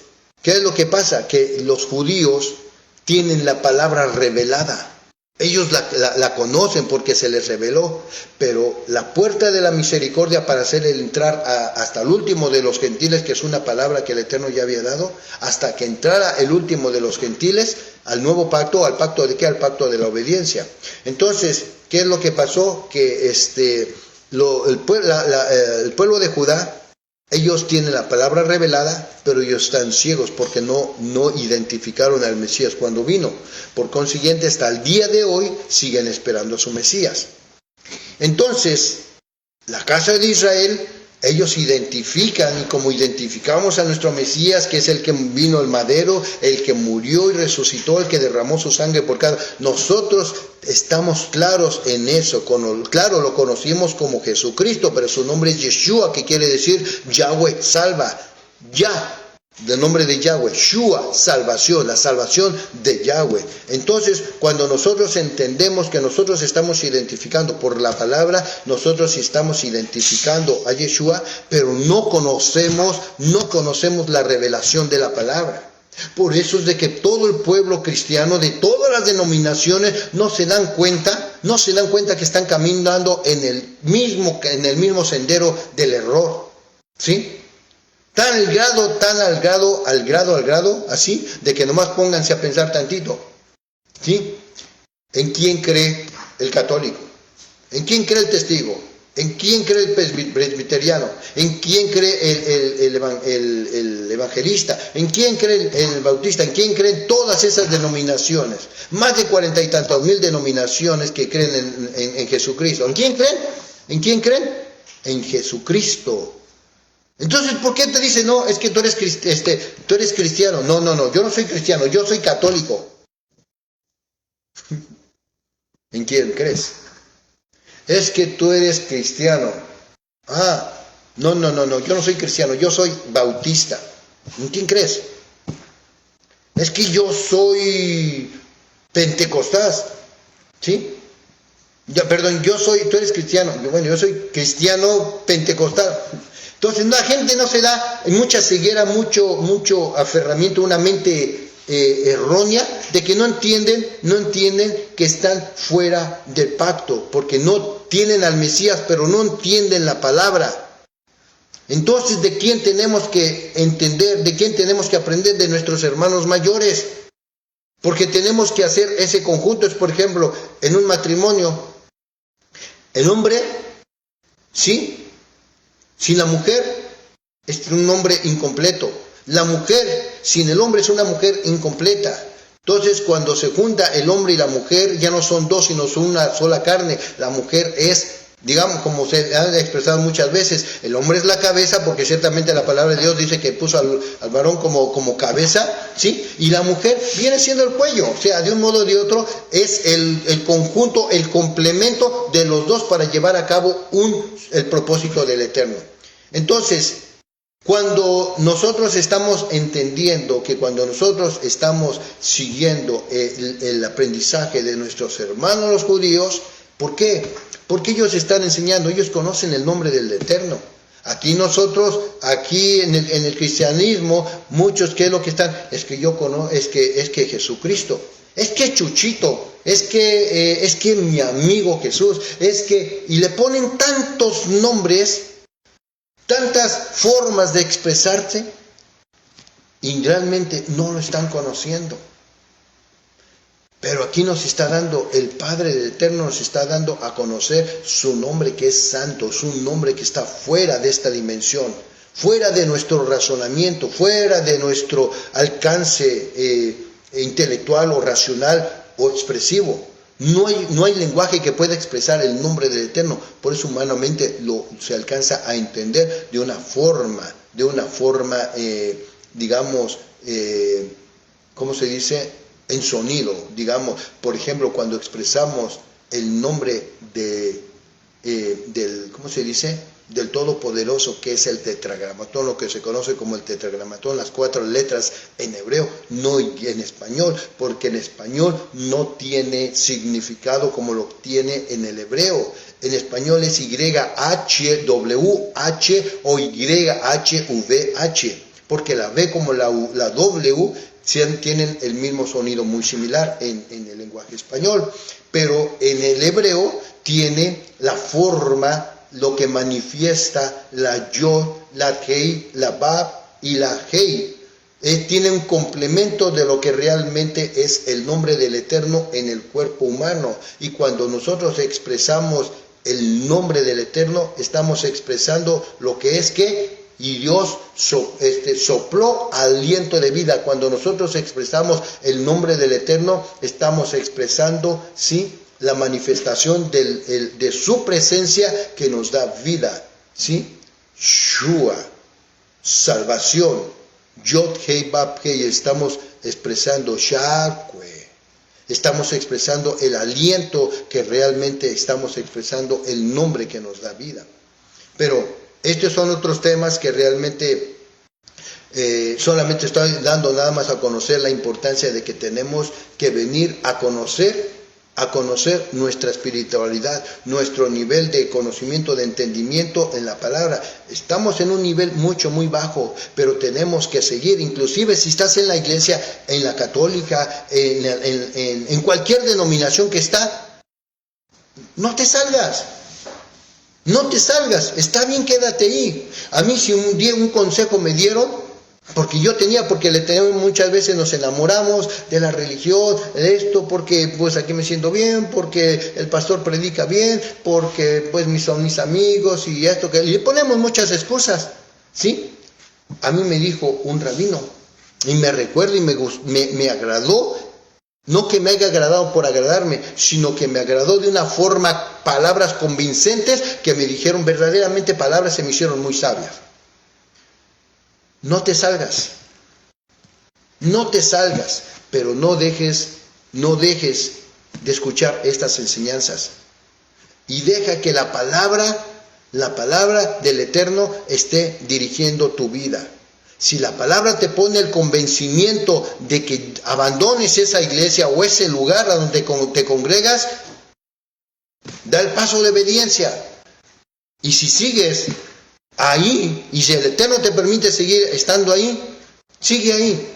[SPEAKER 1] ¿qué es lo que pasa? Que los judíos tienen la palabra revelada. Ellos la conocen porque se les reveló, pero la puerta de la misericordia para hacer entrar hasta el último de los gentiles, que es una palabra que el Eterno ya había dado, hasta que entrara el último de los gentiles al nuevo pacto, ¿al pacto de qué? Al pacto de la obediencia. Entonces, ¿qué es lo que pasó? Que el pueblo de Judá, ellos tienen la palabra revelada, pero ellos están ciegos porque no identificaron al Mesías cuando vino. Por consiguiente, hasta el día de hoy siguen esperando a su Mesías. Entonces, la casa de Israel, ellos identifican, y como identificamos a nuestro Mesías, que es el que vino al madero, el que murió y resucitó, el que derramó su sangre por cada... Nosotros estamos claros en eso. Claro, lo conocimos como Jesucristo, pero su nombre es Yeshua, que quiere decir Yahweh salva. Del nombre de Yahweh, Shua, salvación, la salvación de Yahweh. Entonces, cuando nosotros entendemos que nosotros estamos identificando por la palabra, nosotros estamos identificando a Yeshua, pero no conocemos la revelación de la palabra. Por eso es de que todo el pueblo cristiano de todas las denominaciones no se dan cuenta que están caminando en el mismo sendero del error, ¿sí? Tan al grado, así, de que nomás pónganse a pensar tantito, ¿sí? ¿En quién cree el católico? ¿En quién cree el testigo? ¿En quién cree el presbiteriano? ¿En quién cree el evangelista? ¿En quién cree el bautista? ¿En quién creen todas esas denominaciones? Más de 40 y tantos mil denominaciones que creen en Jesucristo. ¿En quién creen? ¿En quién creen? En Jesucristo. Entonces, ¿por qué te dicen, no, es que tú eres cristiano? No, yo no soy cristiano, yo soy católico. ¿En quién crees? Es que tú eres cristiano. No, yo no soy cristiano, yo soy bautista. ¿En quién crees? Es que yo soy pentecostal, ¿sí? Tú eres cristiano. Bueno, yo soy cristiano pentecostal. Entonces la gente no se da, mucha ceguera, mucho aferramiento, una mente errónea de que no entienden que están fuera del pacto, porque no tienen al Mesías, pero no entienden la palabra. Entonces, ¿de quién tenemos que entender? ¿De quién tenemos que aprender? De nuestros hermanos mayores. Porque tenemos que hacer ese conjunto. Es, por ejemplo, en un matrimonio, el hombre, ¿sí? Sin la mujer, es un hombre incompleto. La mujer, sin el hombre, es una mujer incompleta. Entonces, cuando se junta el hombre y la mujer, ya no son dos, sino son una sola carne. La mujer es, digamos, como se ha expresado muchas veces, el hombre es la cabeza, porque ciertamente la palabra de Dios dice que puso al varón como cabeza, ¿sí? Y la mujer viene siendo el cuello. O sea, de un modo o de otro, es el conjunto, el complemento de los dos para llevar a cabo el propósito del Eterno. Entonces, cuando nosotros estamos entendiendo que cuando nosotros estamos siguiendo el aprendizaje de nuestros hermanos los judíos, ¿por qué? Porque ellos están enseñando, ellos conocen el nombre del Eterno. Aquí en el cristianismo, muchos, ¿qué es lo que están? Es que yo conozco, es que Jesucristo, es que Chuchito, es que mi amigo Jesús, y le ponen tantos nombres, tantas formas de expresarse, y realmente no lo están conociendo. Pero aquí nos está dando, el Padre del Eterno nos está dando a conocer su nombre, que es santo, su nombre que está fuera de esta dimensión, fuera de nuestro razonamiento, fuera de nuestro alcance intelectual o racional o expresivo. No hay lenguaje que pueda expresar el nombre del Eterno. Por eso humanamente se alcanza a entender de una forma, digamos, ¿cómo se dice? En sonido, digamos. Por ejemplo, cuando expresamos el nombre del, ¿cómo se dice? Del Todopoderoso, que es el tetragramatón, lo que se conoce como el tetragramatón, las 4 letras en hebreo, no en español, porque en español no tiene significado como lo tiene en el hebreo. En español es YHWH o YHVH, porque la V como la W tienen el mismo sonido muy similar en el lenguaje español, pero en el hebreo tiene la forma, lo que manifiesta la Yod, la Hei, la Bab y la Hei. Tiene un complemento de lo que realmente es el nombre del Eterno en el cuerpo humano. Y cuando nosotros expresamos el nombre del Eterno, estamos expresando lo que es y Dios sopló aliento de vida. Cuando nosotros expresamos el nombre del Eterno, estamos expresando, ¿sí?, la manifestación de su presencia que nos da vida, ¿sí? Shua, salvación. Yod Hei Bab Hei, estamos expresando Shakwe. Estamos expresando el aliento, que realmente estamos expresando el nombre que nos da vida. Pero estos son otros temas que realmente solamente estoy dando nada más a conocer la importancia de que tenemos que venir a conocer nuestra espiritualidad, nuestro nivel de conocimiento, de entendimiento en la palabra. Estamos en un nivel muy bajo, pero tenemos que seguir. Inclusive si estás en la iglesia, en la católica, en cualquier denominación que está, no te salgas. No te salgas, está bien, quédate ahí. A mí si un día un consejo me dieron, porque muchas veces nos enamoramos de la religión, de esto, porque pues aquí me siento bien, porque el pastor predica bien, porque pues son mis amigos y esto, y le ponemos muchas excusas, ¿sí? A mí me dijo un rabino, y me recuerdo y me agradó, no que me haya agradado por agradarme, sino que me agradó de una forma, palabras convincentes que me dijeron, verdaderamente palabras se me hicieron muy sabias. No te salgas, pero no dejes de escuchar estas enseñanzas. Y deja que la palabra del Eterno esté dirigiendo tu vida. Si la palabra te pone el convencimiento de que abandones esa iglesia o ese lugar a donde te congregas, da el paso de obediencia. Y si sigues ahí, y si el Eterno te permite seguir estando ahí, sigue ahí.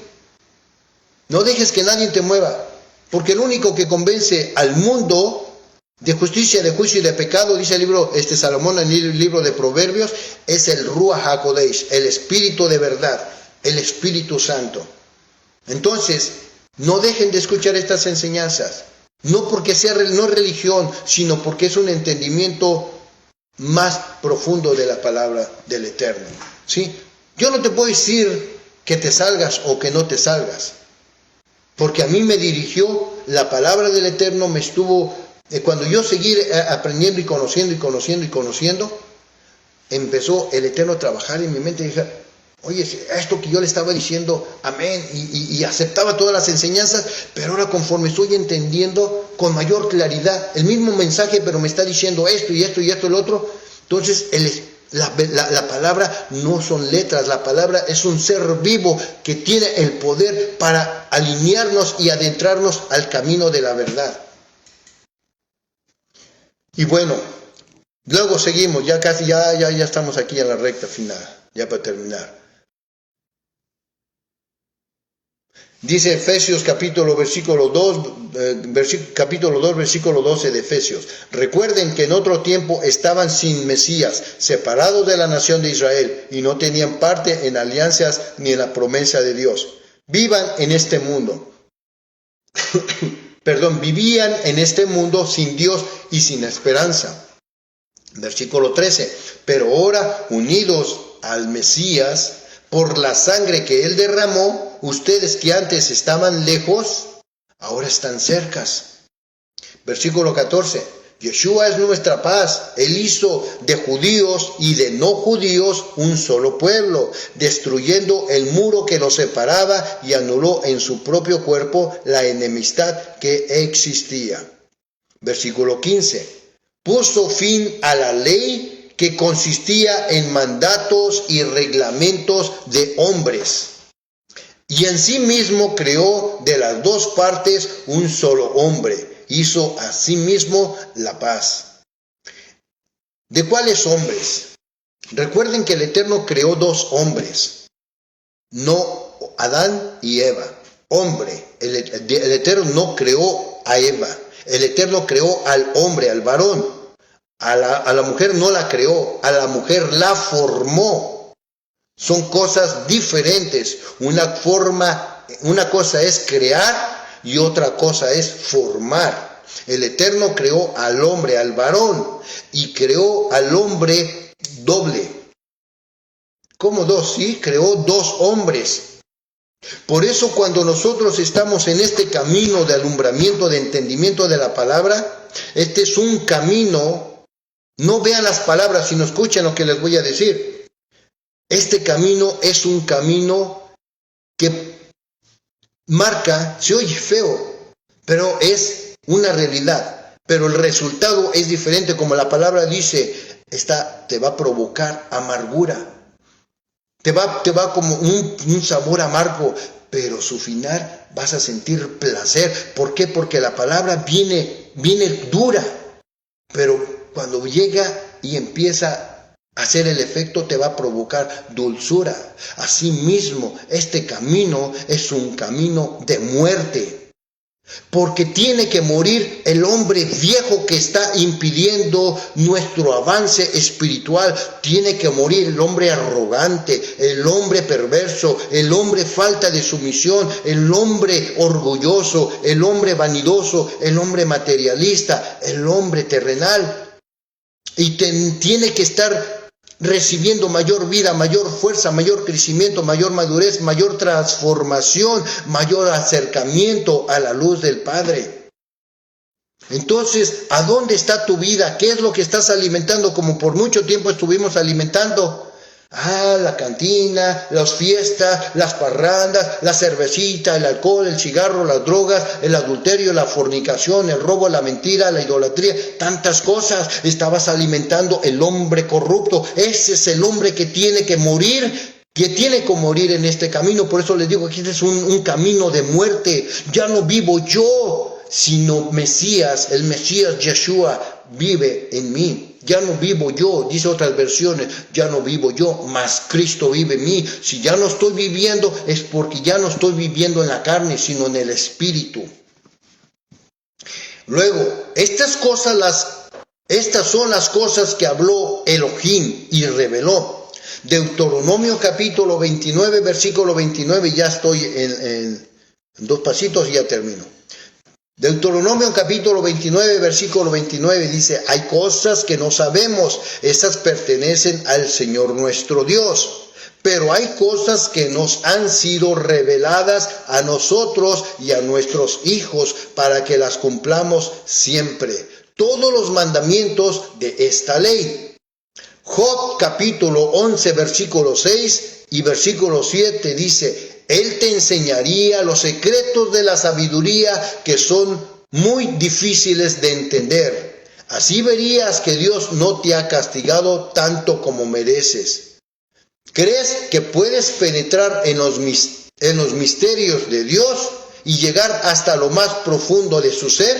[SPEAKER 1] No dejes que nadie te mueva, porque el único que convence al mundo de justicia, de juicio y de pecado, dice el libro Salomón en el libro de Proverbios, es el Ruach HaKodesh, el Espíritu de verdad, el Espíritu Santo. Entonces, no dejen de escuchar estas enseñanzas, no porque sea no religión, sino porque es un entendimiento más profundo de la palabra del Eterno, ¿sí? Yo no te puedo decir que te salgas o que no te salgas, porque a mí me dirigió la palabra del Eterno, me estuvo, cuando yo seguí aprendiendo y conociendo, empezó el Eterno a trabajar en mi mente y dije, oye, esto que yo le estaba diciendo, amén, y aceptaba todas las enseñanzas, pero ahora conforme estoy entendiendo con mayor claridad el mismo mensaje, pero me está diciendo esto y esto y esto y lo otro, entonces la palabra no son letras, la palabra es un ser vivo que tiene el poder para alinearnos y adentrarnos al camino de la verdad. Y bueno, luego seguimos, ya casi, ya estamos aquí en la recta final, ya para terminar. Dice Efesios capítulo 2, versículo 12 de Efesios. Recuerden que en otro tiempo estaban sin Mesías, separados de la nación de Israel, y no tenían parte en alianzas ni en la promesa de Dios. Vivan en este mundo. Vivían en este mundo sin Dios y sin esperanza. Versículo 13. Pero ahora, unidos al Mesías, por la sangre que Él derramó, ustedes que antes estaban lejos, ahora están cercas. Versículo 14. Yeshua es nuestra paz. Él hizo de judíos y de no judíos un solo pueblo, destruyendo el muro que los separaba y anuló en su propio cuerpo la enemistad que existía. Versículo 15. Puso fin a la ley que consistía en mandatos y reglamentos de hombres, y en sí mismo creó de las dos partes un solo hombre, hizo a sí mismo la paz. ¿De cuáles hombres? Recuerden que el Eterno creó dos hombres, no Adán y Eva. Hombre, el Eterno no creó a Eva, el Eterno creó al hombre, al varón. A la mujer no la creó, a la mujer la formó. Son cosas diferentes. Una cosa es crear y otra cosa es formar. El Eterno creó al hombre, al varón, y creó al hombre doble. ¿Cómo dos? Sí, creó dos hombres. Por eso cuando nosotros estamos en este camino de alumbramiento, de entendimiento de la palabra, este es un camino. No vean las palabras, sino escuchen lo que les voy a decir. Este camino es un camino que marca, se oye feo, pero es una realidad. Pero el resultado es diferente, como la palabra dice, te va a provocar amargura. Te va como un sabor amargo, pero su final vas a sentir placer. ¿Por qué? Porque la palabra viene dura, pero cuando llega y empieza a hacer el efecto, te va a provocar dulzura. Asimismo, este camino es un camino de muerte, porque tiene que morir el hombre viejo que está impidiendo nuestro avance espiritual. Tiene que morir el hombre arrogante, el hombre perverso, el hombre falta de sumisión, el hombre orgulloso, el hombre vanidoso, el hombre materialista, el hombre terrenal. Y tiene que estar recibiendo mayor vida, mayor fuerza, mayor crecimiento, mayor madurez, mayor transformación, mayor acercamiento a la luz del Padre. Entonces, ¿a dónde está tu vida? ¿Qué es lo que estás alimentando como por mucho tiempo estuvimos alimentando? La cantina, las fiestas, las parrandas, la cervecita, el alcohol, el cigarro, las drogas, el adulterio, la fornicación, el robo, la mentira, la idolatría, tantas cosas. Estabas alimentando el hombre corrupto. Ese es el hombre que tiene que morir, que tiene que morir en este camino. Por eso les digo que este es un camino de muerte. Ya no vivo yo, sino Mesías, el Mesías Yeshua vive en mí. Ya no vivo yo, dice otras versiones, ya no vivo yo, mas Cristo vive en mí. Si ya no estoy viviendo, es porque ya no estoy viviendo en la carne, sino en el Espíritu. Luego, estas son las cosas que habló Elohim y reveló. Deuteronomio capítulo 29, versículo 29, ya estoy en 2 pasitos y ya termino. Deuteronomio capítulo 29, versículo 29 dice, hay cosas que no sabemos, estas pertenecen al Señor nuestro Dios. Pero hay cosas que nos han sido reveladas a nosotros y a nuestros hijos para que las cumplamos siempre. Todos los mandamientos de esta ley. Job capítulo 11 versículo 6 y versículo 7 dice, Él te enseñaría los secretos de la sabiduría que son muy difíciles de entender. Así verías que Dios no te ha castigado tanto como mereces. ¿Crees que puedes penetrar en los misterios de Dios y llegar hasta lo más profundo de su ser?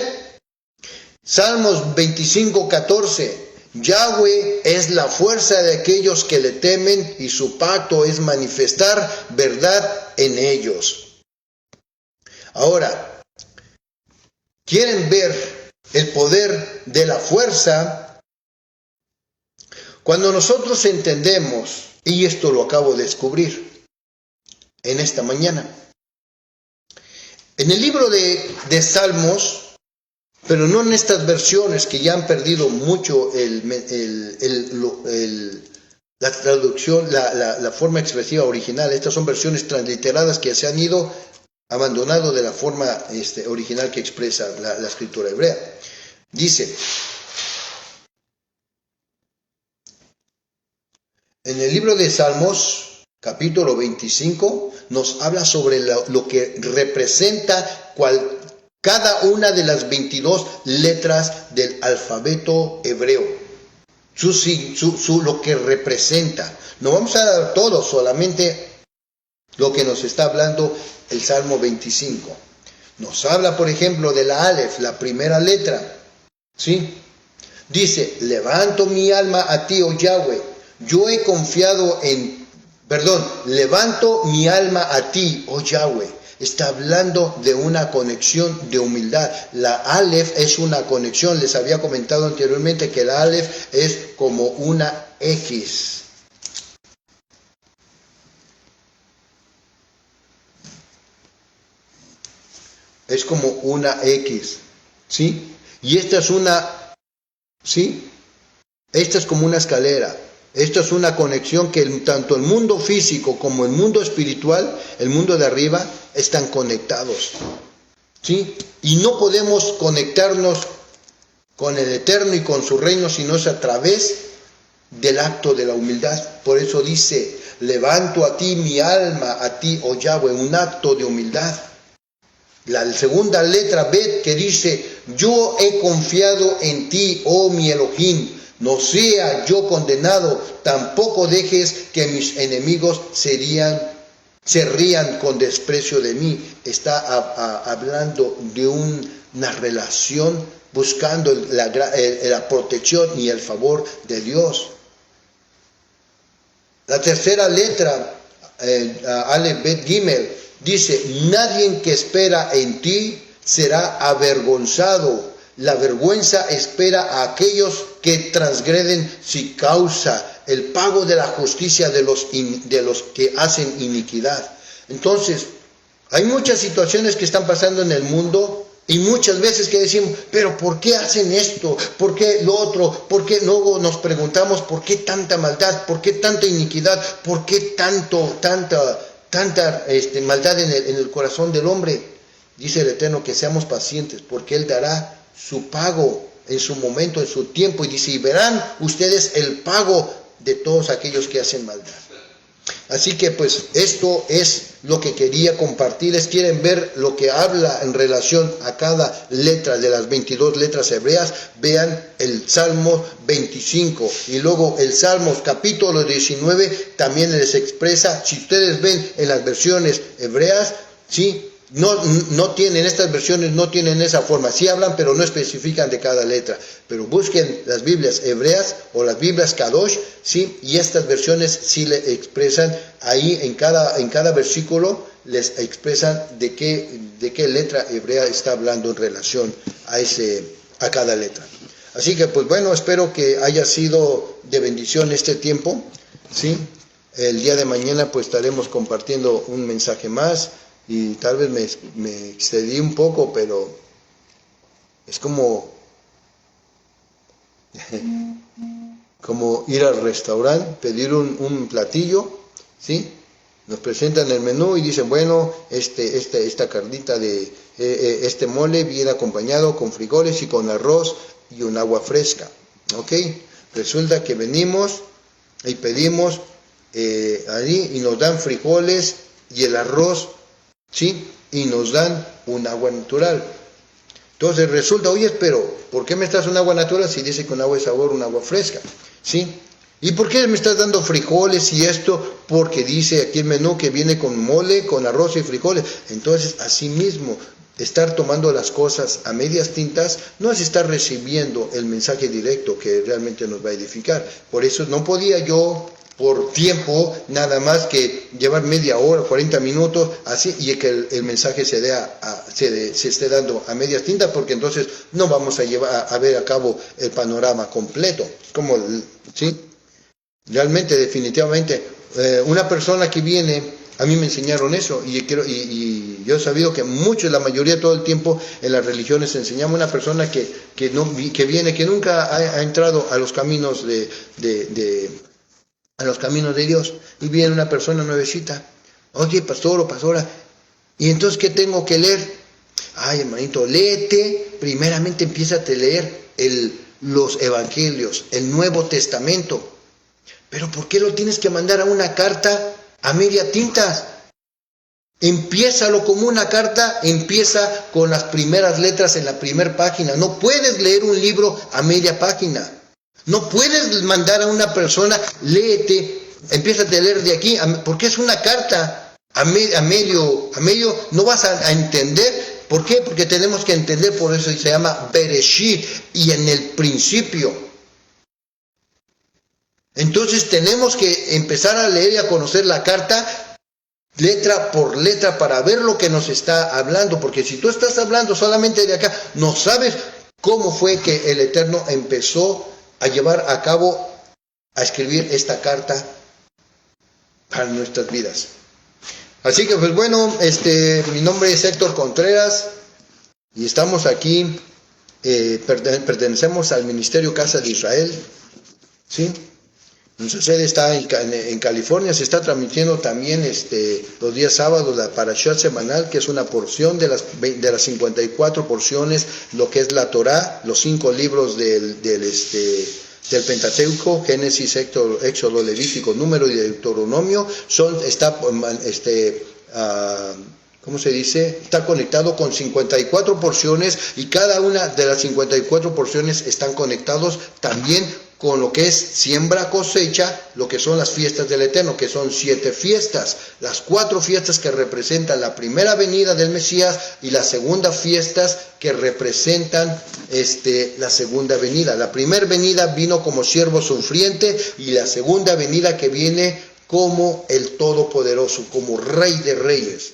[SPEAKER 1] Salmos 25, 14. Yahweh es la fuerza de aquellos que le temen y su pacto es manifestar verdad en ellos. Ahora, ¿quieren ver el poder de la fuerza? Cuando nosotros entendemos, y esto lo acabo de descubrir en esta mañana, en el libro de Salmos, pero no en estas versiones que ya han perdido mucho la traducción, la forma expresiva original. Estas son versiones transliteradas que se han ido abandonado de la forma original que expresa la escritura hebrea. Dice, en el libro de Salmos, capítulo 25, nos habla sobre lo que representa cada una de las 22 letras del alfabeto hebreo. Lo que representa. No vamos a dar todo, solamente lo que nos está hablando el Salmo 25. Nos habla, por ejemplo, de la Aleph, la primera letra. ¿Sí? Dice, levanto mi alma a ti, oh Yahweh. Levanto mi alma a ti, oh Yahweh. Está hablando de una conexión de humildad. La Aleph es una conexión. Les había comentado anteriormente que la Aleph es como una X. Es como una X. ¿Sí? Y esta es ¿sí? Esta es como una escalera. Esta es una conexión que tanto el mundo físico como el mundo espiritual, el mundo de arriba, están conectados. ¿Sí? Y no podemos conectarnos con el Eterno y con su reino, sino es a través del acto de la humildad. Por eso dice, levanto a ti mi alma, a ti, oh Yahweh, un acto de humildad. La segunda letra, Bet, que dice, yo he confiado en ti, oh mi Elohim. No sea yo condenado, tampoco dejes que mis enemigos se rían con desprecio de mí. Está hablando de una relación buscando la protección y el favor de Dios. La tercera letra, Aleph Bet Gimel, dice, nadie que espera en ti será avergonzado. La vergüenza espera a aquellos que transgreden sin causa, el pago de la justicia de los que hacen iniquidad. Entonces, hay muchas situaciones que están pasando en el mundo y muchas veces que decimos, pero ¿por qué hacen esto? ¿Por qué lo otro? ¿Por qué luego nos preguntamos por qué tanta maldad? ¿Por qué tanta iniquidad? ¿Por qué tanta maldad en el corazón del hombre? Dice el Eterno que seamos pacientes, porque Él dará su pago en su momento, en su tiempo, y dice, y verán ustedes el pago de todos aquellos que hacen maldad. Así que pues esto es lo que quería compartirles. Quieren ver lo que habla en relación a cada letra de las 22 letras hebreas, vean el Salmo 25 y luego el Salmos capítulo 19 también les expresa. Si ustedes ven en las versiones hebreas, ¿sí? No tienen, estas versiones no tienen esa forma, sí hablan pero no especifican de cada letra, pero busquen las Biblias hebreas o las Biblias Kadosh, sí, y estas versiones sí le expresan ahí en cada versículo, les expresan de qué letra hebrea está hablando en relación a cada letra. Así que pues bueno, espero que haya sido de bendición este tiempo, sí. El día de mañana pues estaremos compartiendo un mensaje más. Y tal vez me excedí un poco, pero es como ir al restaurante, pedir un platillo, ¿sí? Nos presentan el menú y dicen, bueno, esta carnita de este mole viene acompañado con frijoles y con arroz y un agua fresca, ¿ok? Resulta que venimos y pedimos ahí y nos dan frijoles y el arroz, ¿sí? Y nos dan un agua natural. Entonces resulta, oye, pero ¿por qué me estás un agua natural si dice que un agua de sabor, un agua fresca? ¿Sí? ¿Y por qué me estás dando frijoles y esto? Porque dice aquí el menú que viene con mole, con arroz y frijoles. Entonces, así mismo, estar tomando las cosas a medias tintas no es estar recibiendo el mensaje directo que realmente nos va a edificar. Por eso no podía yo por tiempo, nada más que llevar media hora, 40 minutos, así, y que el mensaje se esté dando a medias tintas, porque entonces no vamos a ver a cabo el panorama completo. Como, ¿sí? Realmente, definitivamente, una persona que viene, a mí me enseñaron eso, y yo he sabido que la mayoría, todo el tiempo, en las religiones enseñamos a una persona que viene, que nunca ha entrado a los caminos a los caminos de Dios, y viene una persona nuevecita, oye, pastor o pastora, y entonces ¿qué tengo que leer? Ay, hermanito, léete, primeramente empieza a leer los evangelios, el Nuevo Testamento. Pero ¿por qué lo tienes que mandar a una carta a media tinta? Empiézalo como una carta, empieza con las primeras letras en la primera página. No puedes leer un libro a media página. No puedes mandar a una persona, léete, empieza a leer de aquí, porque es una carta a medio, no vas a entender. ¿Por qué? Porque tenemos que entender, por eso se llama Bereshit, y en el principio. Entonces tenemos que empezar a leer y a conocer la carta letra por letra para ver lo que nos está hablando, porque si tú estás hablando solamente de acá, no sabes cómo fue que el Eterno empezó a llevar a cabo, a escribir esta carta para nuestras vidas. Así que pues bueno, mi nombre es Héctor Contreras y estamos aquí, pertenecemos al Ministerio Casa de Israel, ¿sí? Nuestra sede está en California. Se está transmitiendo también los días sábados la Parashat semanal, que es una porción de las 54 porciones, lo que es la Torá, los 5 libros del Pentateuco, Génesis, Éxodo, Levítico, Número y Deuteronomio, ¿cómo se dice? Está conectado con 54 porciones, y cada una de las 54 porciones están conectados también con lo que es siembra, cosecha, lo que son las fiestas del Eterno, que son 7 fiestas, las 4 fiestas que representan la primera venida del Mesías y las segundas fiestas que representan la segunda venida. La primera venida vino como siervo sufriente, y la segunda venida que viene como el Todopoderoso, como Rey de Reyes,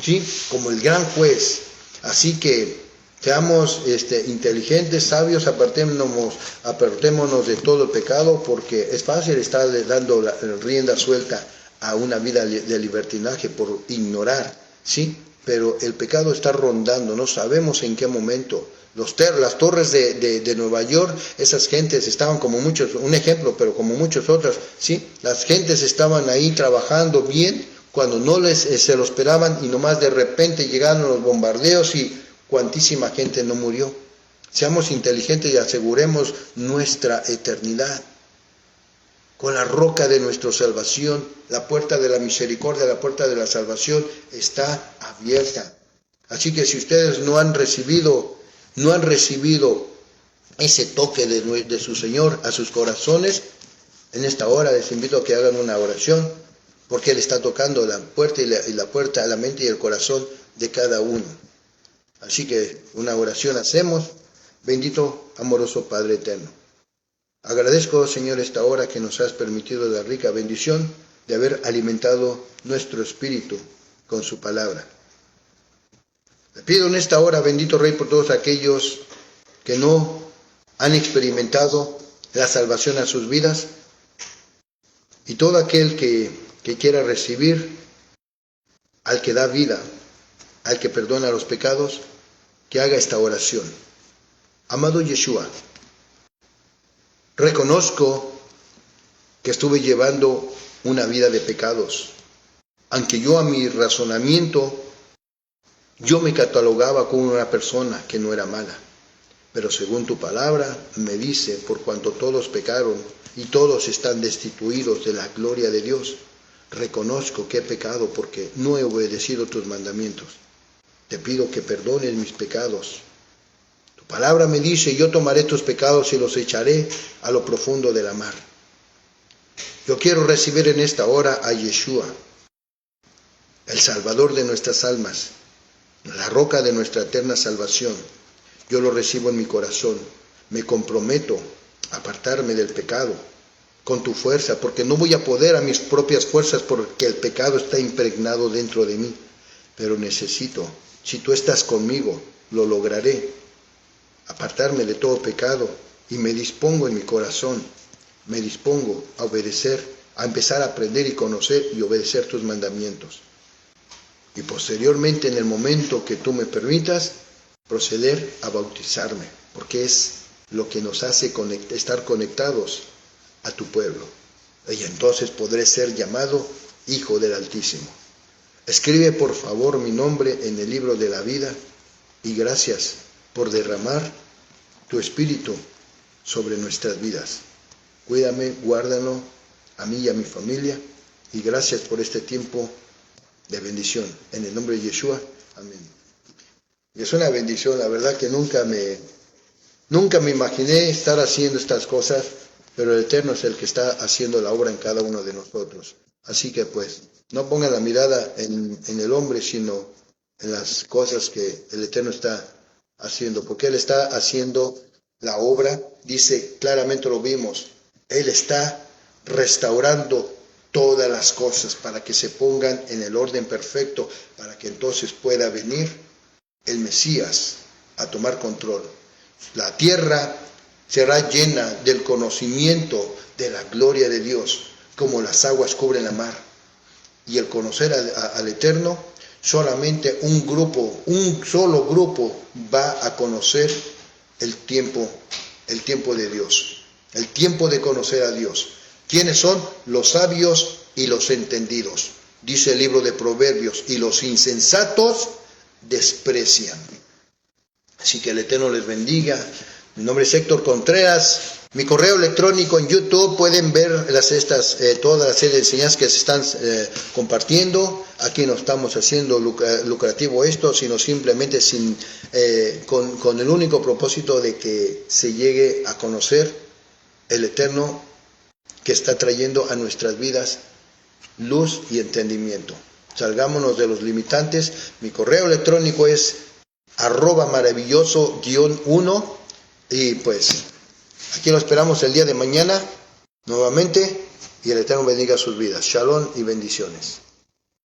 [SPEAKER 1] ¿sí? Como el gran juez. Así que seamos inteligentes, sabios, apartémonos de todo el pecado, porque es fácil estar dando la rienda suelta a una vida de libertinaje por ignorar, ¿sí? Pero el pecado está rondando, no sabemos en qué momento. Las torres de Nueva York, esas gentes estaban como muchos, un ejemplo, pero como muchos otros, ¿sí? Las gentes estaban ahí trabajando bien cuando no se lo esperaban, y nomás de repente llegaron los bombardeos y cuantísima gente no murió. Seamos inteligentes y aseguremos nuestra eternidad con la roca de nuestra salvación. La puerta de la misericordia, la puerta de la salvación está abierta. Así que si ustedes no han recibido ese toque de su Señor a sus corazones, en esta hora les invito a que hagan una oración, porque Él está tocando la puerta y la puerta a la mente y el corazón de cada uno. Así que una oración hacemos. Bendito, amoroso Padre eterno. Agradezco, Señor, esta hora que nos has permitido la rica bendición de haber alimentado nuestro espíritu con su palabra. Le pido en esta hora, bendito Rey, por todos aquellos que no han experimentado la salvación a sus vidas, y todo aquel que quiera recibir al que da vida, al que perdona los pecados, que haga esta oración. Amado Yeshua, reconozco que estuve llevando una vida de pecados, aunque yo a mi razonamiento, yo me catalogaba como una persona que no era mala. Pero según tu palabra me dice, por cuanto todos pecaron y todos están destituidos de la gloria de Dios, reconozco que he pecado porque no he obedecido tus mandamientos. Te pido que perdones mis pecados. Tu palabra me dice, yo tomaré tus pecados y los echaré a lo profundo de la mar. Yo quiero recibir en esta hora a Yeshua, el Salvador de nuestras almas, la roca de nuestra eterna salvación. Yo lo recibo en mi corazón. Me comprometo a apartarme del pecado con tu fuerza, porque no voy a poder a mis propias fuerzas, porque el pecado está impregnado dentro de mí. Pero necesito, si tú estás conmigo, lo lograré. Apartarme de todo pecado, y me dispongo en mi corazón, me dispongo a obedecer, a empezar a aprender y conocer y obedecer tus mandamientos. Y posteriormente, en el momento que tú me permitas, proceder a bautizarme, porque es lo que nos hace estar conectados a tu pueblo. Y entonces podré ser llamado Hijo del Altísimo. Escribe por favor mi nombre en el libro de la vida, y gracias por derramar tu espíritu sobre nuestras vidas. Cuídame, guárdalo a mí y a mi familia, y gracias por este tiempo de bendición. En el nombre de Yeshua, amén. Y es una bendición, la verdad que nunca me imaginé estar haciendo estas cosas, pero el Eterno es el que está haciendo la obra en cada uno de nosotros. Así que pues, no pongan la mirada en el hombre, sino en las cosas que el Eterno está haciendo, porque Él está haciendo la obra. Dice, claramente lo vimos, Él está restaurando todas las cosas para que se pongan en el orden perfecto, para que entonces pueda venir el Mesías a tomar control. La tierra será llena del conocimiento de la gloria de Dios, como las aguas cubren la mar. Y el conocer al Eterno, solamente un solo grupo va a conocer el tiempo de Dios, el tiempo de conocer a Dios. ¿Quiénes son? Los sabios y los entendidos. Dice el libro de Proverbios, y los insensatos desprecian. Así que el Eterno les bendiga. Mi nombre es Héctor Contreras. Mi correo electrónico en YouTube, pueden ver toda la serie de enseñanzas que se están compartiendo. Aquí no estamos haciendo lucrativo esto, sino simplemente con el único propósito de que se llegue a conocer el Eterno, que está trayendo a nuestras vidas luz y entendimiento. Salgámonos de los limitantes. Mi correo electrónico es @maravilloso_1, y pues aquí lo esperamos el día de mañana nuevamente, y el Eterno bendiga sus vidas. Shalom y bendiciones.